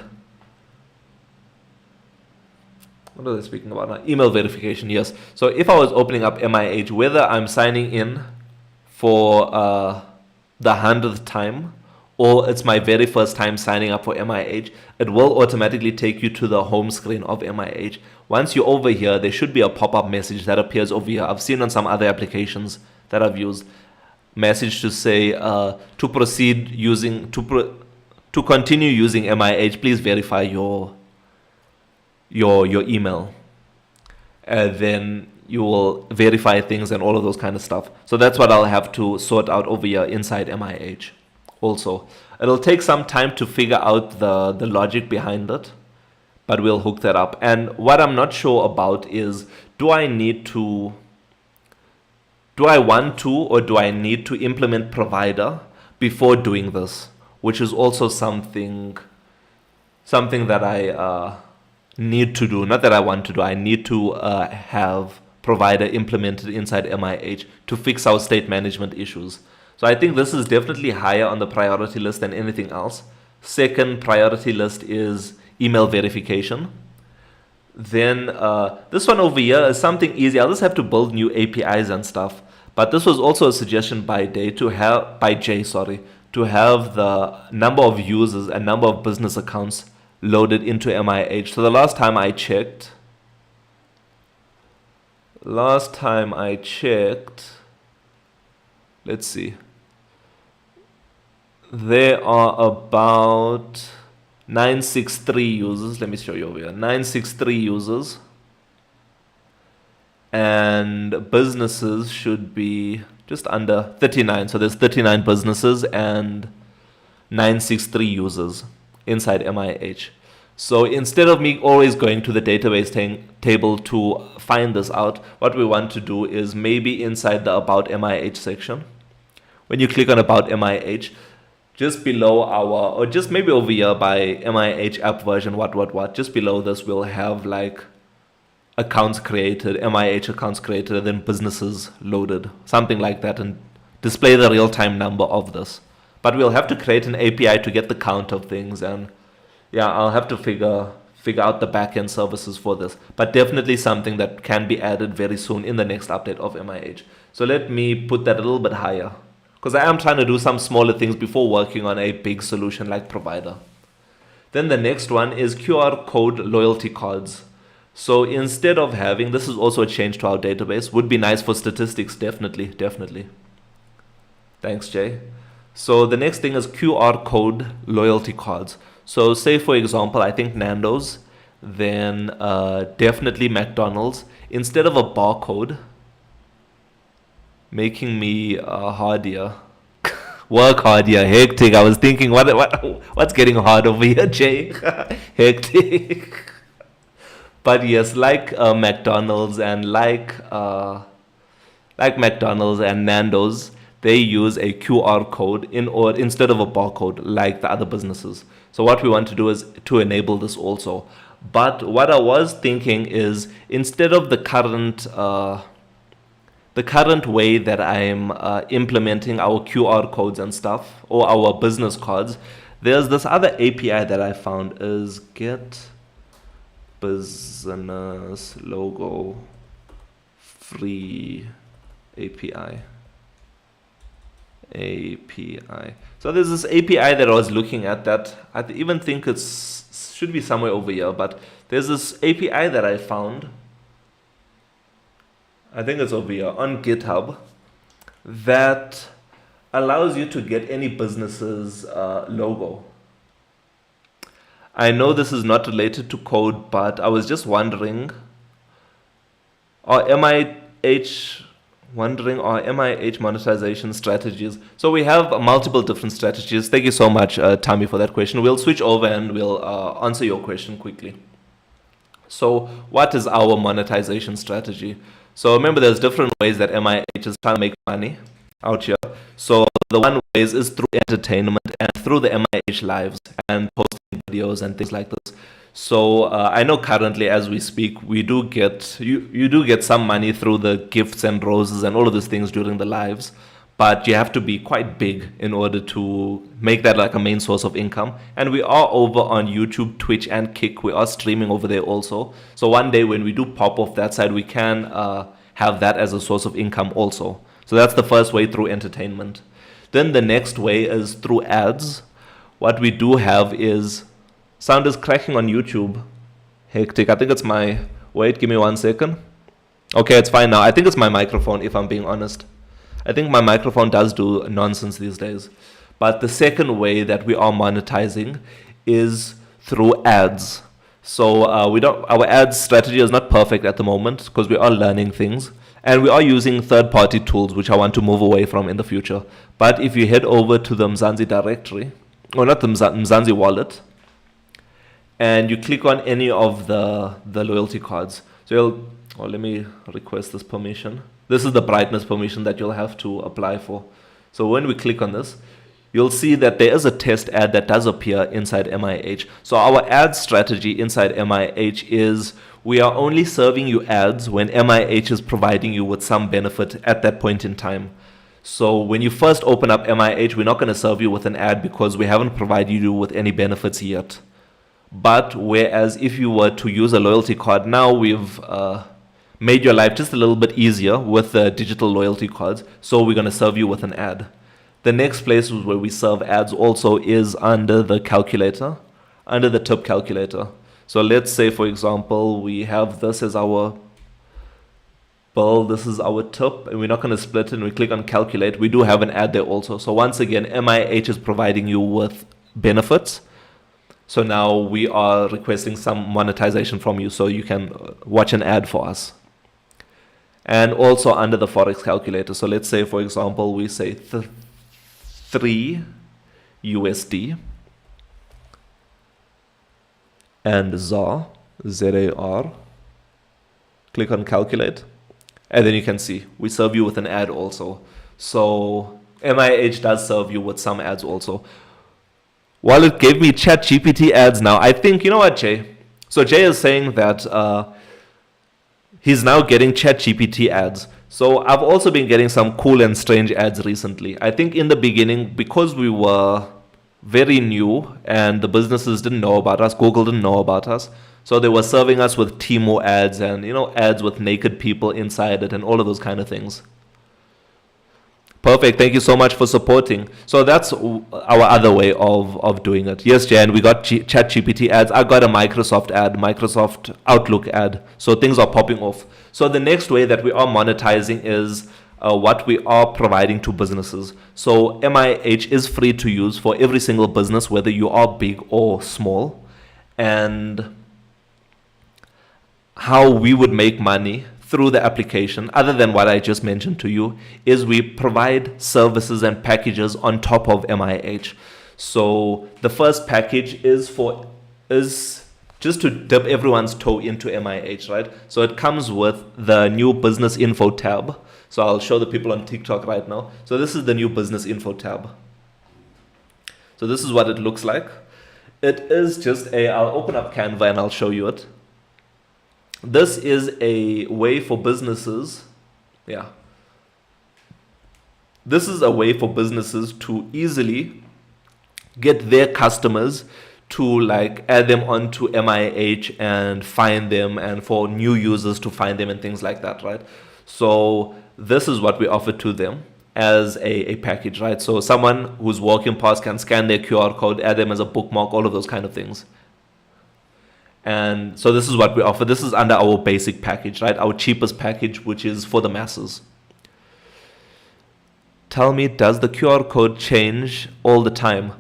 what are they speaking about now? Email verification, yes. So if I was opening up MIH, whether I'm signing in for the 100th time or it's my very first time signing up for MIH, it will automatically take you to the home screen of MIH. Once you're over here, there should be a pop-up message that appears over here. I've seen on some other applications that I've used, message to say to continue using MIH, please verify your email. And then you will verify things and all of those kind of stuff. So that's what I'll have to sort out over here inside MIH. Also, it'll take some time to figure out the logic behind it, but we'll hook that up. And what I'm not sure about is, do I want to or do I need to implement provider before doing this, which is also something that I need to do. Not that I want to do. I need to have provider implemented inside MIH to fix our state management issues. So I think this is definitely higher on the priority list than anything else. Second priority list is email verification. Then this one over here is something easy. I'll just have to build new APIs and stuff. But this was also a suggestion by Jay to have the number of users and number of business accounts loaded into MIH. So the last time I checked, let's see, there are about 963 users. Let me show you over here. 963 users. And businesses should be just under 39. So there's 39 businesses and 963 users inside MIH. So instead of me always going to the database table to find this out, what we want to do is maybe inside the About MIH section, when you click on About MIH, just below our, or just maybe over here by MIH app version, what, just below this, we'll have like accounts created, MIH accounts created, and then businesses loaded, something like that, and display the real-time number of this. But we'll have to create an API to get the count of things, and yeah, I'll have to figure out the back-end services for this. But definitely something that can be added very soon in the next update of MIH. So let me put that a little bit higher, because I am trying to do some smaller things before working on a big solution like Provider. Then the next one is QR code loyalty cards. So instead of having, this is also a change to our database, would be nice for statistics, definitely. Thanks, Jay. So the next thing is QR code loyalty cards. So say, for example, I think Nando's, then definitely McDonald's. Instead of a barcode, making me hardier. Work hardier, hectic. I was thinking, what's getting hard over here, Jay? Hectic. But yes, like McDonald's and like McDonald's and Nando's, they use a QR code instead of a barcode like the other businesses. So what we want to do is to enable this also. But what I was thinking is, instead of the current way that I'm implementing our QR codes and stuff, or our business cards, there's this other API that I found, is get business logo free API. So there's this API that I was looking at that I even think should be somewhere over here, but there's this API that I found, I think it's over here on GitHub, that allows you to get any business's logo. I know this is not related to code, but I was just wondering, are MIH monetization strategies? So we have multiple different strategies. Thank you so much, Tammy, for that question. We'll switch over and we'll answer your question quickly. So what is our monetization strategy? So remember, there's different ways that MIH is trying to make money out here. So the one way is through entertainment and through the MIH lives and posting videos and things like this. So I know currently, as we speak, we do get you do get some money through the gifts and roses and all of these things during the lives, but you have to be quite big in order to make that like a main source of income. And we are over on YouTube, Twitch, and Kick. We are streaming over there also. So one day when we do pop off that side, we can have that as a source of income also. So that's the first way, through entertainment. Then the next way is through ads. What we do have is, sound is cracking on YouTube. Hectic. I think it's my, wait, give me 1 second. Okay, it's fine now. I think it's my microphone, if I'm being honest. I think my microphone does do nonsense these days. But the second way that we are monetizing is through ads. So our ads strategy is not perfect at the moment because we are learning things. And we are using third-party tools, which I want to move away from in the future. But if you head over to the Mzansi directory, or not the Mzansi wallet, and you click on any of the loyalty cards. So let me request this permission. This is the brightness permission that you'll have to apply for. So when we click on this, you'll see that there is a test ad that does appear inside MIH. So our ad strategy inside MIH is, we are only serving you ads when MIH is providing you with some benefit at that point in time. So when you first open up MIH, we're not going to serve you with an ad because we haven't provided you with any benefits yet. But whereas if you were to use a loyalty card, now we've made your life just a little bit easier with the digital loyalty cards. So we're going to serve you with an ad. The next place where we serve ads also is under the calculator, under the tip calculator. So let's say, for example, we have this as our bill, this is our tip, and we're not going to split it, and we click on calculate. We do have an ad there also. So once again, MIH is providing you with benefits. So now we are requesting some monetization from you so you can watch an ad for us. And also under the Forex calculator. So let's say, for example, we say 3 USD and ZAR, ZAR. Click on calculate. And then you can see we serve you with an ad also. So MIH does serve you with some ads also. Well, it gave me Chat GPT ads now. I think, you know what, Jay? So Jay is saying that he's now getting Chat GPT ads. So I've also been getting some cool and strange ads recently. I think in the beginning, because we were very new and the businesses didn't know about us, Google didn't know about us. So they were serving us with Timo ads and, ads with naked people inside it and all of those kind of things. Perfect. Thank you so much for supporting. So that's our other way of doing it. Yes, Jan, we got ChatGPT ads. I got a Microsoft ad, Microsoft Outlook ad. So things are popping off. So the next way that we are monetizing is what we are providing to businesses. So MIH is free to use for every single business, whether you are big or small. And how we would make money through the application, other than what I just mentioned to you, is we provide services and packages on top of MIH. So the first package is just to dip everyone's toe into MIH, right? So it comes with the new business info tab. So I'll show the people on TikTok right now. So this is the new business info tab. So this is what it looks like. It is just I'll open up Canva and I'll show you it. This is a way for businesses, This is a way for businesses to easily get their customers to add them onto MIH and find them, and for new users to find them and things like that, right? So this is what we offer to them as a package, right? So someone who's walking past can scan their QR code, add them as a bookmark, all of those kind of things. And so this is what we offer. This is under our basic package, right? Our cheapest package, which is for the masses. Tell me, does the QR code change all the time?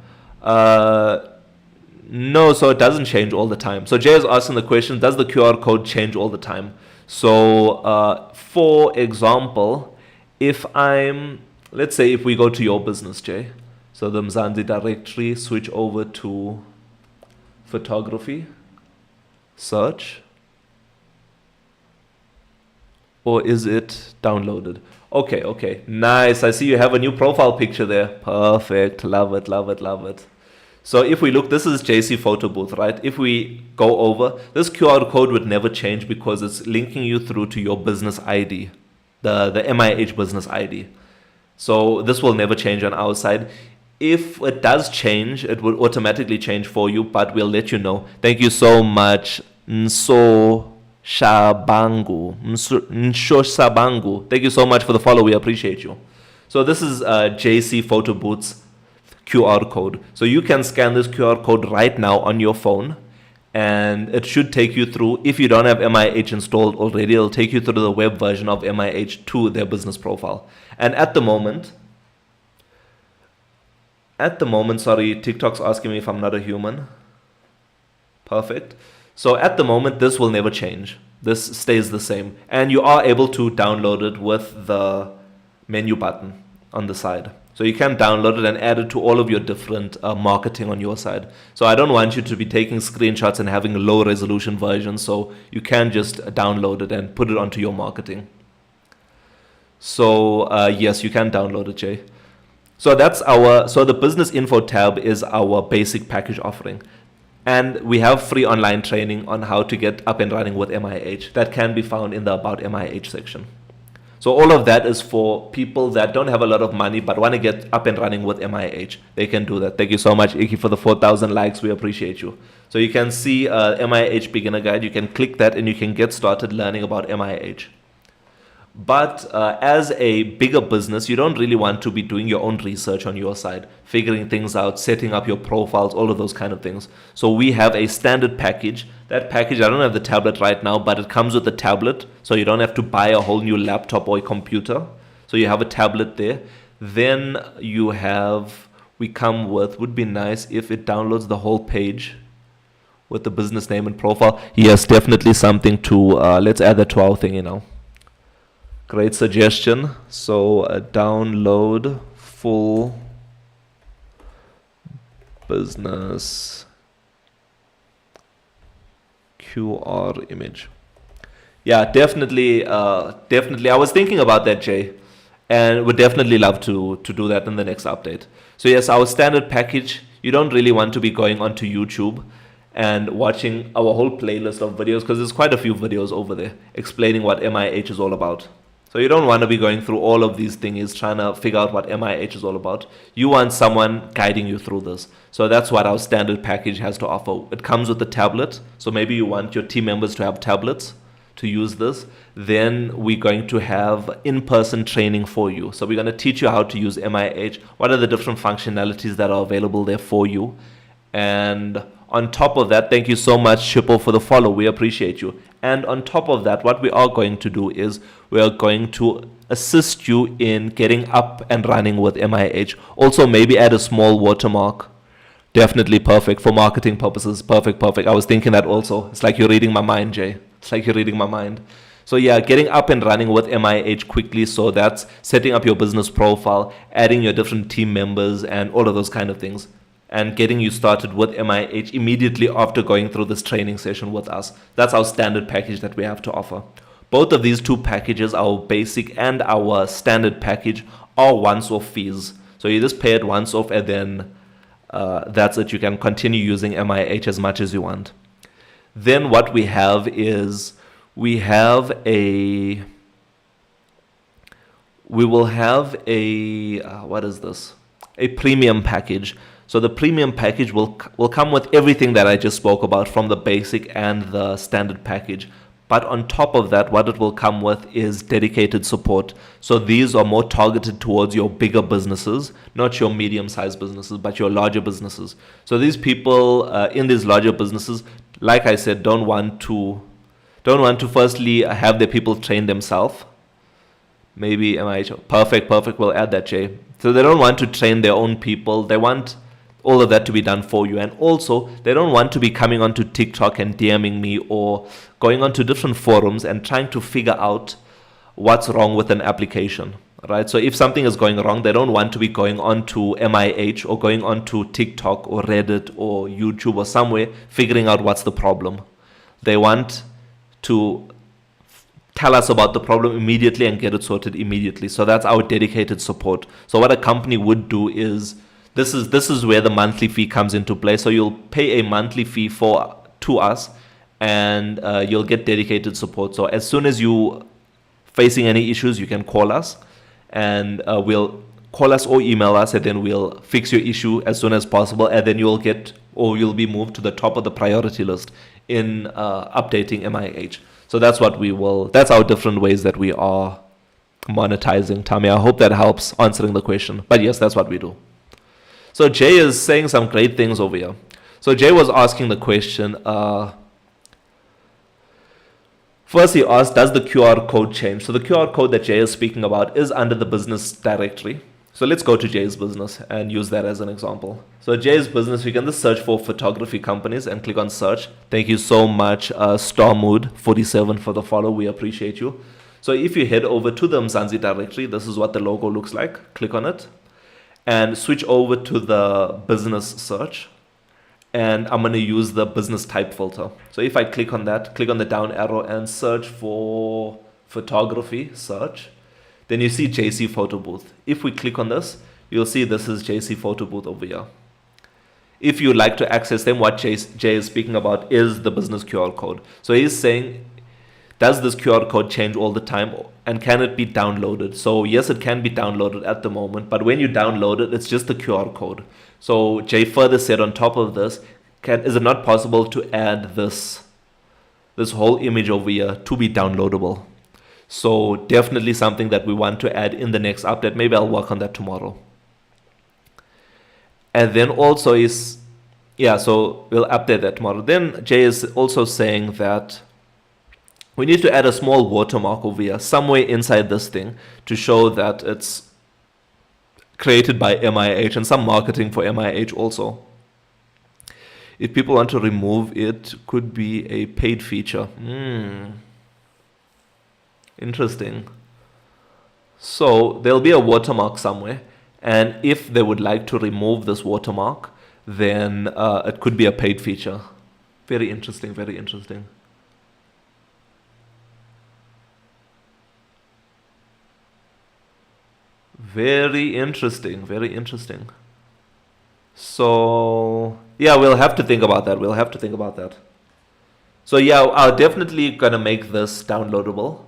No, so it doesn't change all the time. So Jay is asking the question, does the QR code change all the time? So for example, let's say if we go to your business, Jay, so the Mzansi directory, switch over to photography. Search, or is it downloaded? Okay, nice. I see you have a new profile picture there. Perfect. Love it. So if we look, this is JC Photo Booth, right? If we go over, this QR code would never change because it's linking you through to your business ID, the MIH business ID. So this will never change on our side. If it does change, it will automatically change for you, but we'll let you know. Thank you so much, Nso Shabangu. Thank you so much for the follow. We appreciate you. So this is JC Photo Booth's QR code. So you can scan this QR code right now on your phone, and it should take you through. If you don't have MIH installed already, it'll take you through the web version of MIH to their business profile. And at the moment, sorry, TikTok's asking me if I'm not a human. Perfect. So at the moment, this will never change. This stays the same. And you are able to download it with the menu button on the side. So you can download it and add it to all of your different marketing on your side. So I don't want you to be taking screenshots and having a low resolution version. So you can just download it and put it onto your marketing. So yes, you can download it, Jay. So so the business info tab is our basic package offering. And we have free online training on how to get up and running with MIH. That can be found in the About MIH section. So all of that is for people that don't have a lot of money but want to get up and running with MIH. They can do that. Thank you so much, Iki, for the 4,000 likes. We appreciate you. So you can see MIH Beginner Guide. You can click that and you can get started learning about MIH. But as a bigger business, you don't really want to be doing your own research on your side, figuring things out, setting up your profiles, all of those kind of things. So we have a standard package. That package, I don't have the tablet right now, but it comes with a tablet. So you don't have to buy a whole new laptop or a computer. So you have a tablet there. Then would be nice if it downloads the whole page with the business name and profile. Yes, definitely something to, let's add that to our thing, Great suggestion. So download full business QR image. Yeah, definitely. I was thinking about that, Jay, and would definitely love to do that in the next update. So yes, our standard package, You don't really want to be going onto YouTube and watching our whole playlist of videos, because there's quite a few videos over there explaining what MIH is all about. So you don't want to be going through all of these things trying to figure out what MIH is all about. You want someone guiding you through this. So that's what our standard package has to offer. It comes with a tablet. So maybe you want your team members to have tablets to use this. Then we're going to have in-person training for you. So we're going to teach you how to use MIH. What are the different functionalities that are available there for you? And on top of that, thank you so much, Shippo, for the follow. We appreciate you. And on top of that, what we are going to do is we are going to assist you in getting up and running with MIH. Also, maybe add a small watermark. Definitely perfect for marketing purposes. Perfect, perfect. I was thinking that also. It's like you're reading my mind, Jay. It's like you're reading my mind. So yeah, getting up and running with MIH quickly. So that's setting up your business profile, adding your different team members and all of those kind of things, and getting you started with MIH immediately after going through this training session with us. That's our standard package that we have to offer. Both of these two packages, our basic and our standard package, are once-off fees. So you just pay it once off, and then that's it. You can continue using MIH as much as you want. Then what we have is we will have a what is this? A premium package. So the premium package will come with everything that I just spoke about from the basic and the standard package. But on top of that, what it will come with is dedicated support. So these are more targeted towards your bigger businesses, not your medium-sized businesses, but your larger businesses. So these people in these larger businesses, like I said, don't want to firstly have their people train themselves. Maybe MIH. Perfect. We'll add that, Jay. So they don't want to train their own people. They want all of that to be done for you. And also, they don't want to be coming onto TikTok and DMing me or going onto different forums and trying to figure out what's wrong with an application, right? So if something is going wrong, they don't want to be going onto MIH or going onto TikTok or Reddit or YouTube or somewhere figuring out what's the problem. They want to tell us about the problem immediately and get it sorted immediately. So that's our dedicated support. So what a company would do is, this is where the monthly fee comes into play. So you'll pay a monthly fee to us, and you'll get dedicated support. So as soon as you facing any issues, you can call us, and we'll call us or email us, and then we'll fix your issue as soon as possible, and then you'll be moved to the top of the priority list in updating MIH. So that's our different ways that we are monetizing. Tommy, I hope that helps answering the question. But yes, that's what we do. So Jay is saying some great things over here. So Jay was asking the question, first he asked, does the QR code change? So the QR code that Jay is speaking about is under the business directory. So let's go to Jay's business and use that as an example. So Jay's business, we can just search for photography companies and click on search. Thank you so much, StarMood47 for the follow. We appreciate you. So if you head over to the Mzansi directory, this is what the logo looks like. Click on it and switch over to the business search. And I'm going to use the business type filter. So if I click on that, click on the down arrow and search for photography, search. Then you see JC Photo Booth. If we click on this, you'll see this is JC Photo Booth over here. If you'd like to access them, what Jay is speaking about is the business QR code. So he's saying, does this QR code change all the time, and can it be downloaded? So yes, it can be downloaded at the moment, but when you download it, it's just the QR code. So Jay further said on top of this, is it not possible to add this whole image over here to be downloadable? So definitely something that we want to add in the next update. Maybe I'll work on that tomorrow. And then also so we'll update that tomorrow. Then Jay is also saying that we need to add a small watermark over here, somewhere inside this thing, to show that it's created by MIH, and some marketing for MIH also. If people want to remove it, could be a paid feature. Interesting. So there'll be a watermark somewhere, and if they would like to remove this watermark, then it could be a paid feature. Very interesting, very interesting. Very interesting, very interesting. So yeah, we'll have to think about that. We'll have to think about that. So yeah, I'm definitely gonna make this downloadable.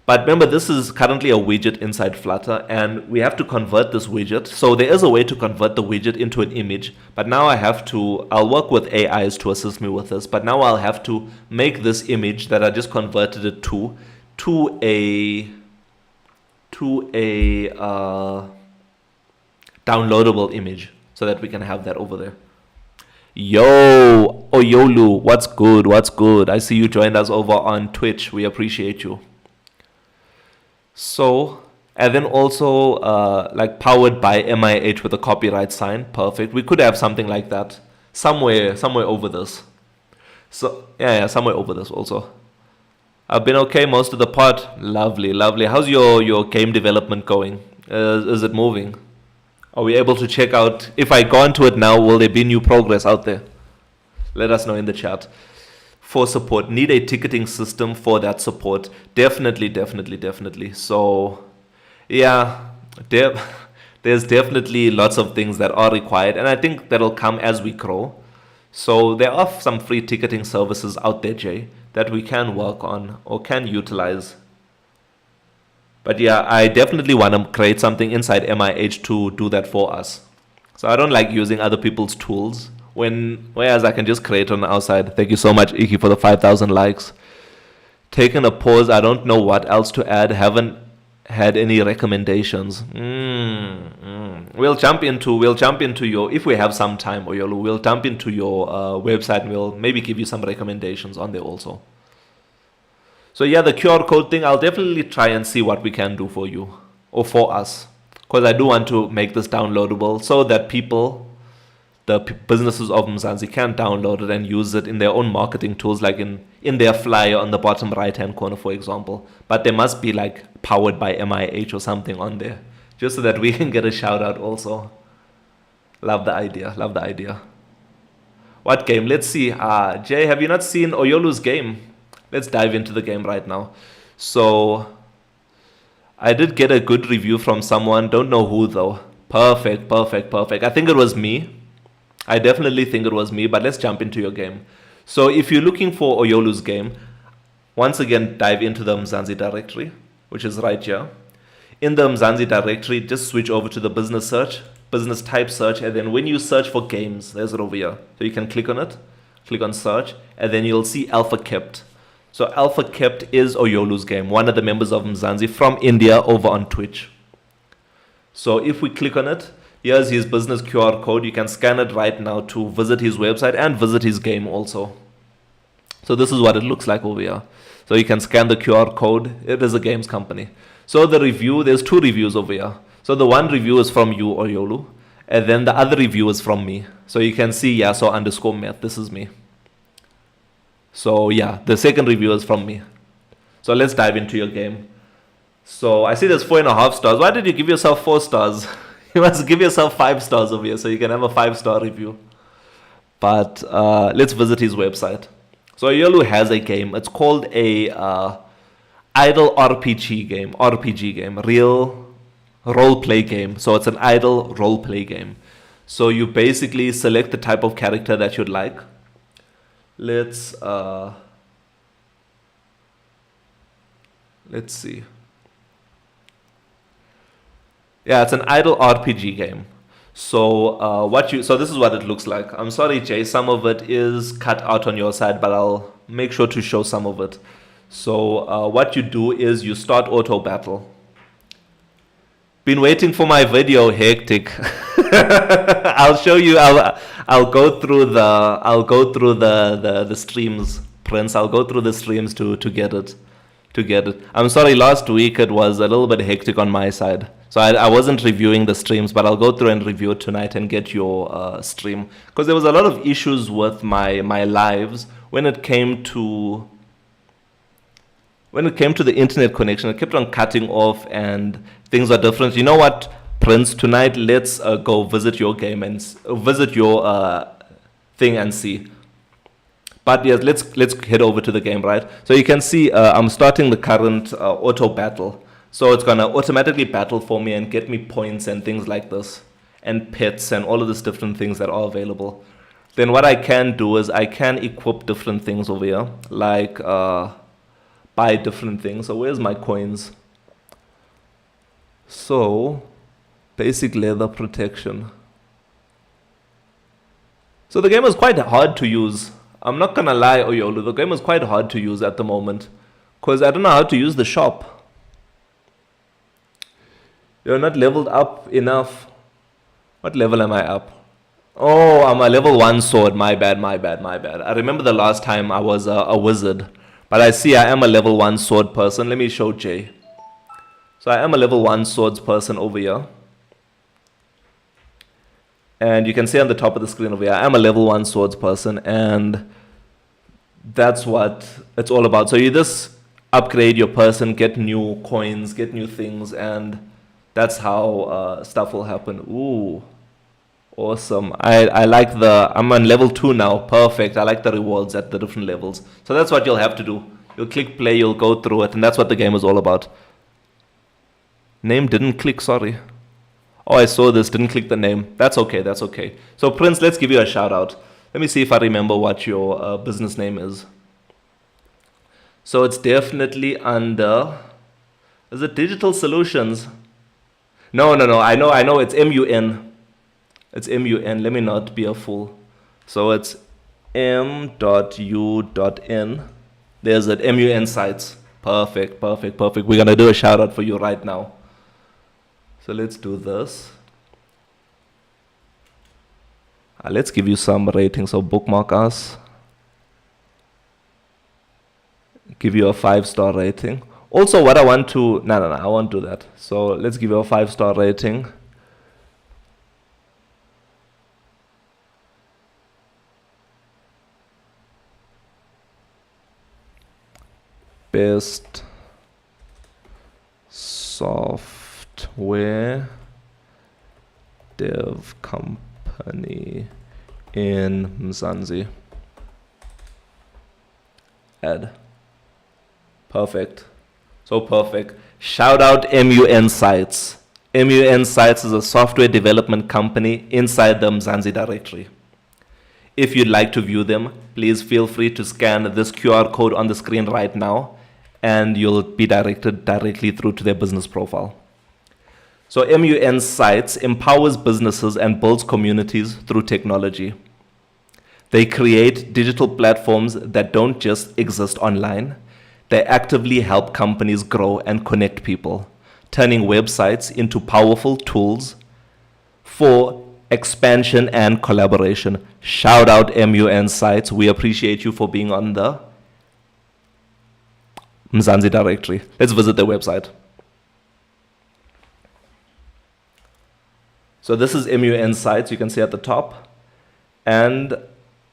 But remember, this is currently a widget inside Flutter, and we have to convert this widget. So there is a way to convert the widget into an image, but now I'll work with AIs to assist me with this, but now I'll have to make this image that I just converted it to a downloadable image so that we can have that over there. Yo, Oyolu, what's good? What's good? I see you joined us over on Twitch. We appreciate you. So, and then also like powered by MIH with a copyright sign. Perfect. We could have something like that somewhere over this. So yeah, somewhere over this also. I've been okay most of the part. Lovely, lovely. How's your game development going? Is it moving? Are we able to check out? If I go into it now, will there be new progress out there? Let us know in the chat. For support, need a ticketing system for that support. Definitely. So yeah, there's definitely lots of things that are required, and I think that'll come as we grow. So there are some free ticketing services out there, Jay, that we can work on or can utilize. But yeah, I definitely want to create something inside MIH to do that for us. So I don't like using other people's tools whereas I can just create on the outside. Thank you so much, Iki, for the 5,000 likes. Taking a pause. I don't know what else to add. Haven't had any recommendations. We'll jump into your, if we have some time, Oyolu, we'll jump into your website and we'll maybe give you some recommendations on there also. So yeah, the QR code thing, I'll definitely try and see what we can do for you or for us, because I do want to make this downloadable so that the businesses of Mzansi can download it and use it in their own marketing tools, like in their flyer on the bottom right hand corner, for example. But there must be like powered by MIH or something on there, just so that we can get a shout out also. Love the idea. What game? Let's see. Jay, have you not seen Oyolu's game? Let's dive into the game right now. So I did get a good review from someone, don't know who though. Perfect. I think it was me. I definitely think it was me, but let's jump into your game. So if you're looking for Oyolu's game, once again, dive into the Mzansi directory, which is right here. In the Mzansi directory, just switch over to the business type search, and then when you search for games, there's it over here. So you can click on it, click on search, and then you'll see Alpha Kept. So Alpha Kept is Oyolu's game, one of the members of Mzansi from India over on Twitch. So if we click on it, here's his business QR code. You can scan it right now to visit his website and visit his game also. So this is what it looks like over here. So you can scan the QR code. It is a games company. So the review, there's 2 reviews over here. So the one review is from you, Oyolu, and then the other review is from me. So you can see Yaso_Meth, this is me. So yeah, the second review is from me. So let's dive into your game. So I see there's 4.5 stars. Why did you give yourself 4 stars? You must give yourself 5 stars over here so you can have a 5-star review. But let's visit his website. So Oyolu has a game. It's called a idle RPG game, real role-play game. So it's an idle role-play game. So you basically select the type of character that you'd like. Let's see. Yeah, it's an idle RPG game. So so this is what it looks like. I'm sorry, Jay, some of it is cut out on your side, but I'll make sure to show some of it. So what you do is you start auto battle. Been waiting for my video, hectic. I'll show you. I'll go through the streams, Prince. I'll go through the streams to get it. I'm sorry, last week it was a little bit hectic on my side. So I wasn't reviewing the streams, but I'll go through and review it tonight and get your stream. Because there was a lot of issues with my lives when it came to the internet connection. It kept on cutting off and things are different. You know what, Prince? Tonight, let's go visit your game and visit your thing and see. But yes, let's head over to the game, right? So you can see I'm starting the current auto battle. So it's gonna automatically battle for me and get me points and things like this. and pets and all of these different things that are available. Then what I can do is I can equip different things over here, like buy different things. So where's my coins? So basic leather protection. So the game is quite hard to use. I'm not gonna lie, Oyolu, the game is quite hard to use at the moment because I don't know how to use the shop. You're not leveled up enough. What level am I up? Oh, I'm a level 1 sword. My bad, my bad, my bad. I remember the last time I was a wizard. But I see I am a level 1 sword person. Let me show Jay. So I am a level 1 swords person over here. And you can see on the top of the screen over here, I am a level 1 swords person. And that's what it's all about. So you just upgrade your person, get new coins, get new things. And that's how stuff will happen. Ooh. Awesome. I like I'm on level 2 now. Perfect. I like the rewards at the different levels. So that's what you'll have to do. You'll click play, you'll go through it, and that's what the game is all about. Name didn't click, sorry. Oh, I saw this, didn't click the name. That's okay, that's okay. So Prince, let's give you a shout out. Let me see if I remember what your business name is. So it's definitely under, is it Digital Solutions? No, I know, it's MUN. It's MUN. Let me not be a fool. So it's M.U.N. There's it. MUN sites. Perfect. We're going to do a shout out for you right now. So let's do this. Let's give you some ratings. So bookmark us. Give you a 5-star rating. Also, what I want to... No, I won't do that. So let's give you a 5-star rating. Best software dev company in Mzansi. Add. Perfect. So perfect. Shout out MUN Sites. MUN Sites is a software development company inside the Mzansi directory. If you'd like to view them, please feel free to scan this QR code on the screen right now, and you'll be directed directly through to their business profile. So MUN Sites empowers businesses and builds communities through technology. They create digital platforms that don't just exist online. They actively help companies grow and connect people, turning websites into powerful tools for expansion and collaboration. Shout out MUN Sites. We appreciate you for being on the Mzansi directory. Let's visit their website. So this is MUN Sites, you can see at the top. And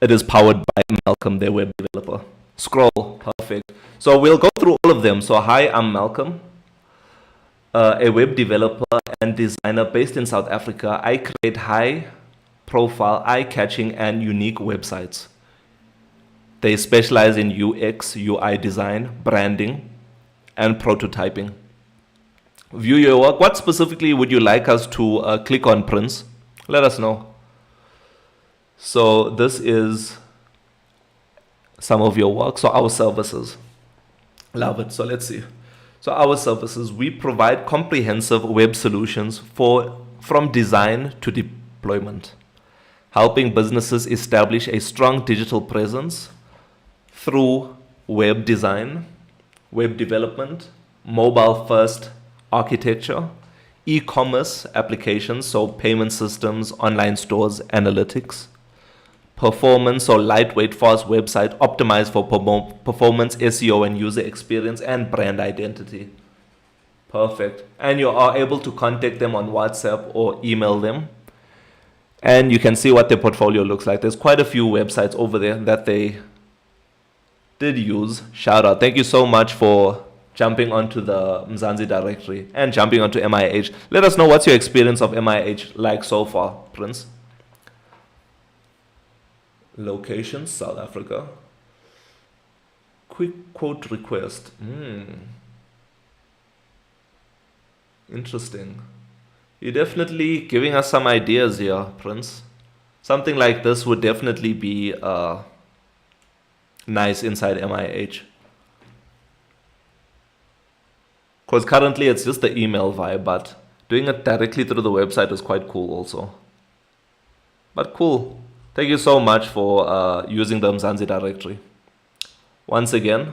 it is powered by Malcolm, their web developer. Scroll, perfect. So we'll go through all of them. So hi, I'm Malcolm, a web developer and designer based in South Africa. I create high-profile, eye-catching, and unique websites. They specialize in UX, UI design, branding, and prototyping. View your work. What specifically would you like us to click on, Prince? Let us know. So this is some of your work. So our services. Love it. So let's see. So our services, we provide comprehensive web solutions from design to deployment, helping businesses establish a strong digital presence through web design, web development, mobile-first architecture, e-commerce applications, so payment systems, online stores, analytics, performance or lightweight, fast website optimized for performance, SEO, and user experience, and brand identity. Perfect. And you are able to contact them on WhatsApp or email them. And you can see what their portfolio looks like. There's quite a few websites over there that they did use. Shout out. Thank you so much for jumping onto the Mzansi directory and jumping onto MIH. Let us know what's your experience of MIH like so far, Prince. Location, South Africa. Quick quote request. Interesting. You're definitely giving us some ideas here, Prince. Something like this would definitely be nice inside MIH. Because currently it's just the email vibe, but doing it directly through the website is quite cool also. But cool. Thank you so much for using the Mzansi directory. Once again,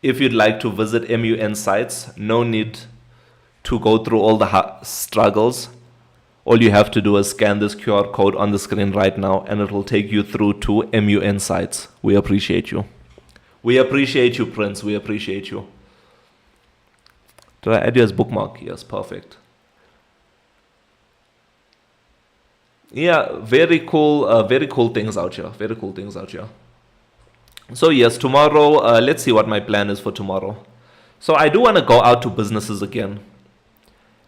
if you'd like to visit MUN sites, no need to go through all the struggles. All you have to do is scan this QR code on the screen right now, and it will take you through to MUN sites. We appreciate you. We appreciate you, Prince. We appreciate you. Did I add you as bookmark? Yes, perfect. Yeah, very cool things out here. Very cool things out here. So yes, tomorrow, let's see what my plan is for tomorrow. So I do want to go out to businesses again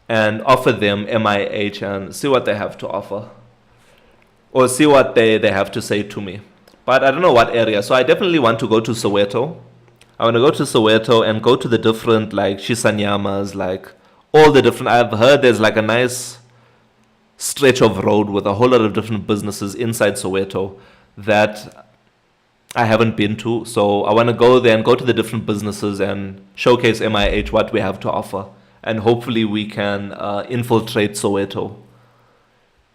and offer them MIH and see what they have to offer. Or see what they have to say to me. But I don't know what area. So I definitely want to go to Soweto. I want to go to Soweto and go to the different like Shisanyamas, like all the different, I've heard there's like a nice stretch of road with a whole lot of different businesses inside Soweto that I haven't been to. So I want to go there and go to the different businesses and showcase MIH what we have to offer. And hopefully we can infiltrate Soweto.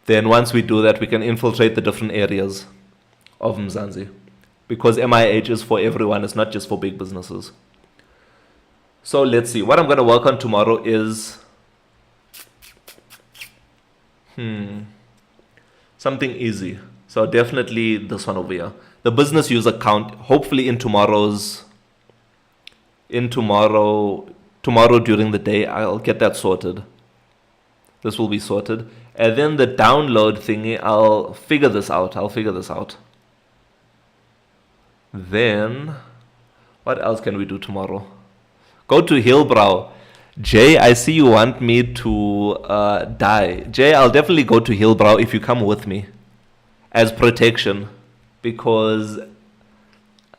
Then once we do that, we can infiltrate the different areas of Mzansi. Because MIH is for everyone, it's not just for big businesses. So let's see. What I'm going to work on tomorrow is something easy. So definitely this one over here. The business user count, hopefully tomorrow during the day, I'll get that sorted. This will be sorted. And then the download thingy, I'll figure this out. Then, what else can we do tomorrow? Go to Hillbrow. Jay, I see you want me to die. Jay, I'll definitely go to Hillbrow if you come with me as protection, because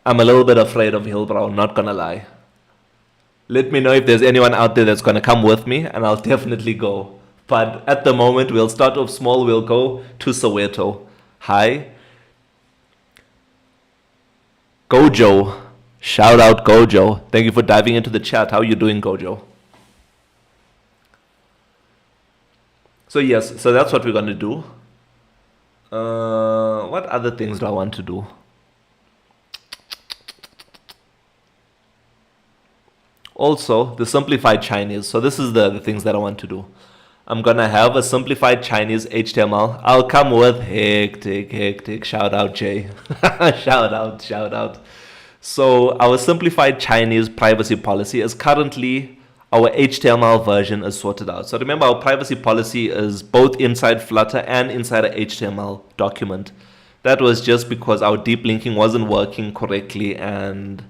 I'm a little bit afraid of Hillbrow, not gonna lie. Let me know if there's anyone out there that's gonna come with me, and I'll definitely go. But at the moment, we'll start off small. We'll go to Soweto. Hi. Gojo. Shout out Gojo. Thank you for diving into the chat. How are you doing, Gojo? So yes, so that's what we're going to do. What other things do I want to do? Also, the simplified Chinese. So this is the things that I want to do. I'm going to have a simplified Chinese HTML. I'll come with hectic. Shout out, Jay. Shout out. So our simplified Chinese privacy policy is currently, our HTML version is sorted out. So remember, our privacy policy is both inside Flutter and inside an HTML document. That was just because our deep linking wasn't working correctly and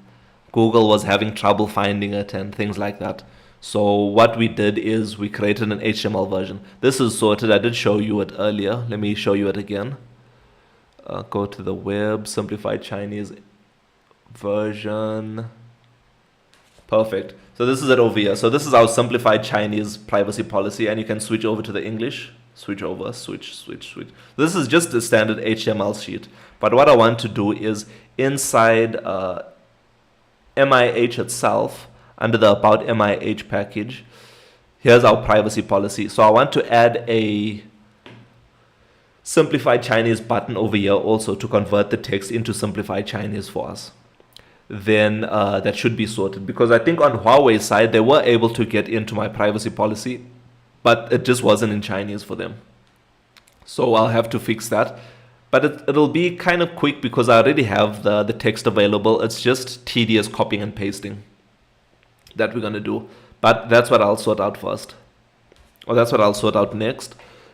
Google was having trouble finding it and things like that. So what we did is we created an HTML version. This is sorted. I did show you it earlier. Let me show you it again. Go to the web, simplified Chinese version. Perfect. So this is it over here. So this is our simplified Chinese privacy policy, and you can switch over to the English. Switch. This is just a standard HTML sheet. But what I want to do is inside MIH itself, under the About MIH package, here's our privacy policy. So I want to add a simplified Chinese button over here also to convert the text into simplified Chinese for us. Then that should be sorted, because I think on Huawei's side they were able to get into my privacy policy, but it just wasn't in Chinese for them. So I'll have to fix that. But it'll be kind of quick because I already have the text available. It's just tedious copying and pasting that we're going to do. But that's what I'll sort out first. Or that's what I'll sort out next.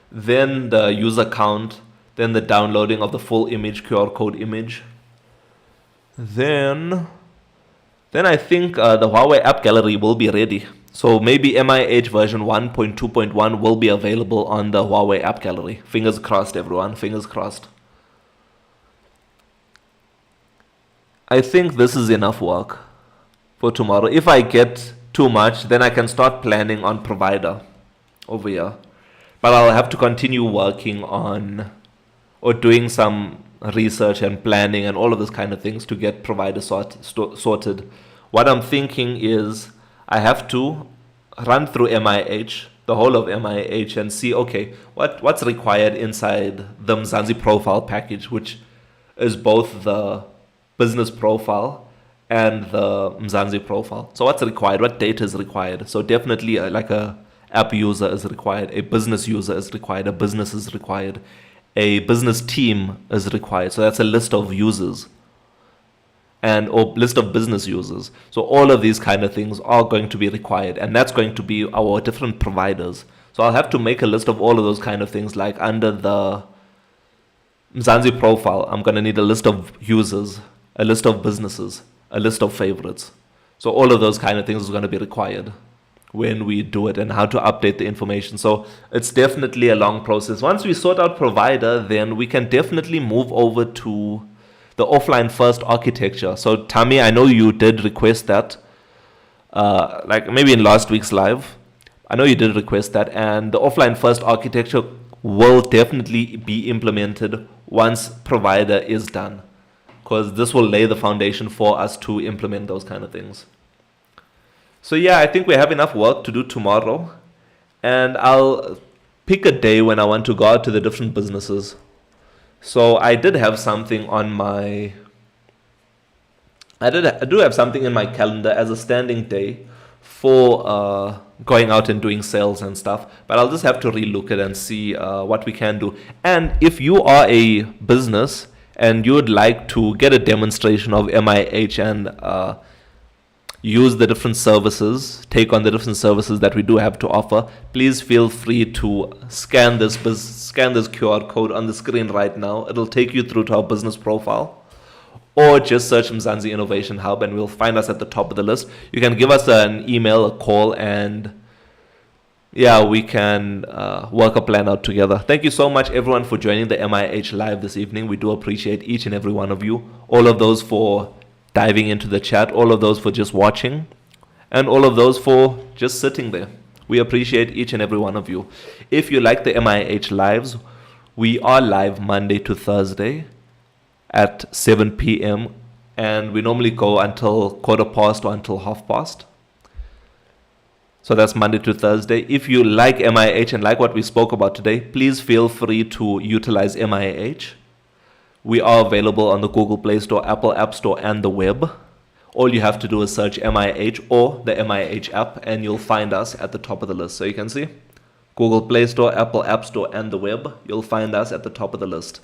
Then the user count. Then the downloading of the full image, QR code image. Then I think the Huawei app gallery will be ready. So maybe MIH version 1.2.1 will be available on the Huawei app gallery. Fingers crossed, everyone. Fingers crossed. I think this is enough work for tomorrow. If I get too much, then I can start planning on provider over here. But I'll have to continue working on or doing some research and planning and all of those kind of things to get provider sorted. What I'm thinking is I have to run through MIH, the whole of MIH, and see, okay, what's required inside the Mzansi profile package, which is both the business profile and the Mzansi profile. So what's required? What data is required? So definitely like a app user is required, a business user is required, a business is required, a business team is required. So that's a list of users or list of business users. So all of these kind of things are going to be required, and that's going to be our different providers. So I'll have to make a list of all of those kind of things, like under the Mzansi profile, I'm going to need a list of users, a list of businesses, a list of favorites. So all of those kind of things is going to be required when we do it, and how to update the information. So it's definitely a long process. Once we sort out provider, then we can definitely move over to the offline first architecture. So Tammy, I know you did request that, like maybe in last week's live. I know you did request that, and the offline first architecture will definitely be implemented once provider is done, because this will lay the foundation for us to implement those kind of things. So yeah, I think we have enough work to do tomorrow, and I'll pick a day when I want to go out to the different businesses. So I did have something on my, I do have something in my calendar as a standing day for going out and doing sales and stuff, but I'll just have to relook it and see what we can do. And if you are a business and you would like to get a demonstration of MIH and use the different services, take on the different services that we do have to offer, please feel free to scan this QR code on the screen right now. It'll take you through to our business profile, or just search Mzansi Innovation Hub and we'll find us at the top of the list. You can give us an email, a call, and yeah, we can work a plan out together. Thank you so much, everyone, for joining the MIH Live this evening. We do appreciate each and every one of you. All of those for diving into the chat, all of those for just watching, and all of those for just sitting there. We appreciate each and every one of you. If you like the MIH Lives, we are live Monday to Thursday at 7 p.m. and we normally go until 1:15 or until 1:30. So that's Monday to Thursday. If you like MIH and like what we spoke about today, please feel free to utilize MIH. We are available on the Google Play Store, Apple App Store, and the web. All you have to do is search MIH or the MIH app, and you'll find us at the top of the list. So you can see Google Play Store, Apple App Store, and the web. You'll find us at the top of the list.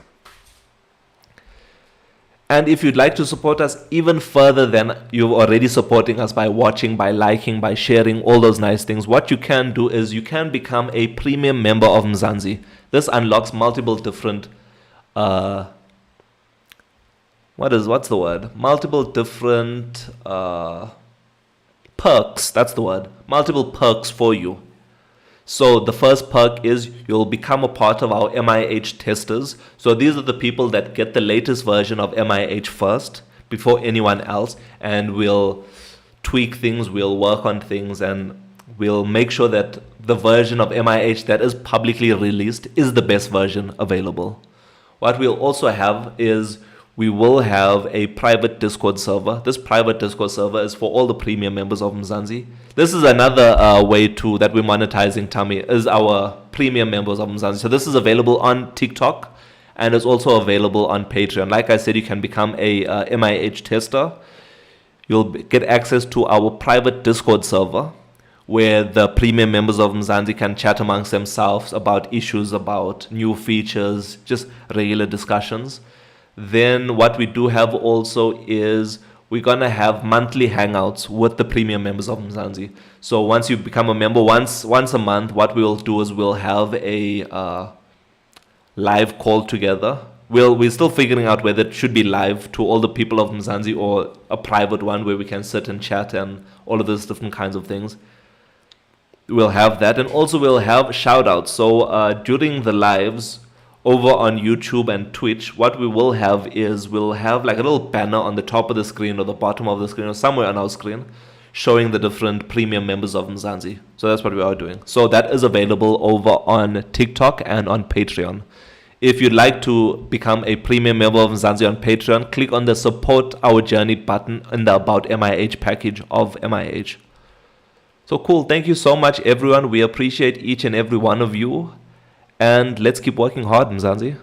And if you'd like to support us even further than you're already supporting us by watching, by liking, by sharing, all those nice things, what you can do is you can become a premium member of Mzansi. This unlocks multiple different multiple different perks. That's the word. Multiple perks for you. So the first perk is you'll become a part of our MIH testers. So these are the people that get the latest version of MIH first before anyone else, and we'll tweak things, we'll work on things, and we'll make sure that the version of MIH that is publicly released is the best version available. What we'll also have is we will have a private Discord server. This private Discord server is for all the premium members of Mzansi. This is another way that we're monetizing, Tammy, is our premium members of Mzansi. So this is available on TikTok and it's also available on Patreon. Like I said, you can become a MIH tester. You'll get access to our private Discord server where the premium members of Mzansi can chat amongst themselves about issues, about new features, just regular discussions. Then what we do have also is we're going to have monthly hangouts with the premium members of Mzansi. So once you become a member, once a month, what we'll do is we'll have a live call together. We're still figuring out whether it should be live to all the people of Mzansi or a private one where we can sit and chat and all of those different kinds of things. We'll have that, and also we'll have shout outs. So during the lives over on YouTube and Twitch, what we will have is we'll have like a little banner on the top of the screen or the bottom of the screen or somewhere on our screen showing the different premium members of Mzansi. So that's what we are doing. So that is available over on TikTok and on Patreon. If you'd like to become a premium member of Mzansi on Patreon, click on the Support Our Journey button in the About MIH package of MIH. So cool. Thank you so much, everyone. We appreciate each and every one of you. And let's keep working hard, Mzansi.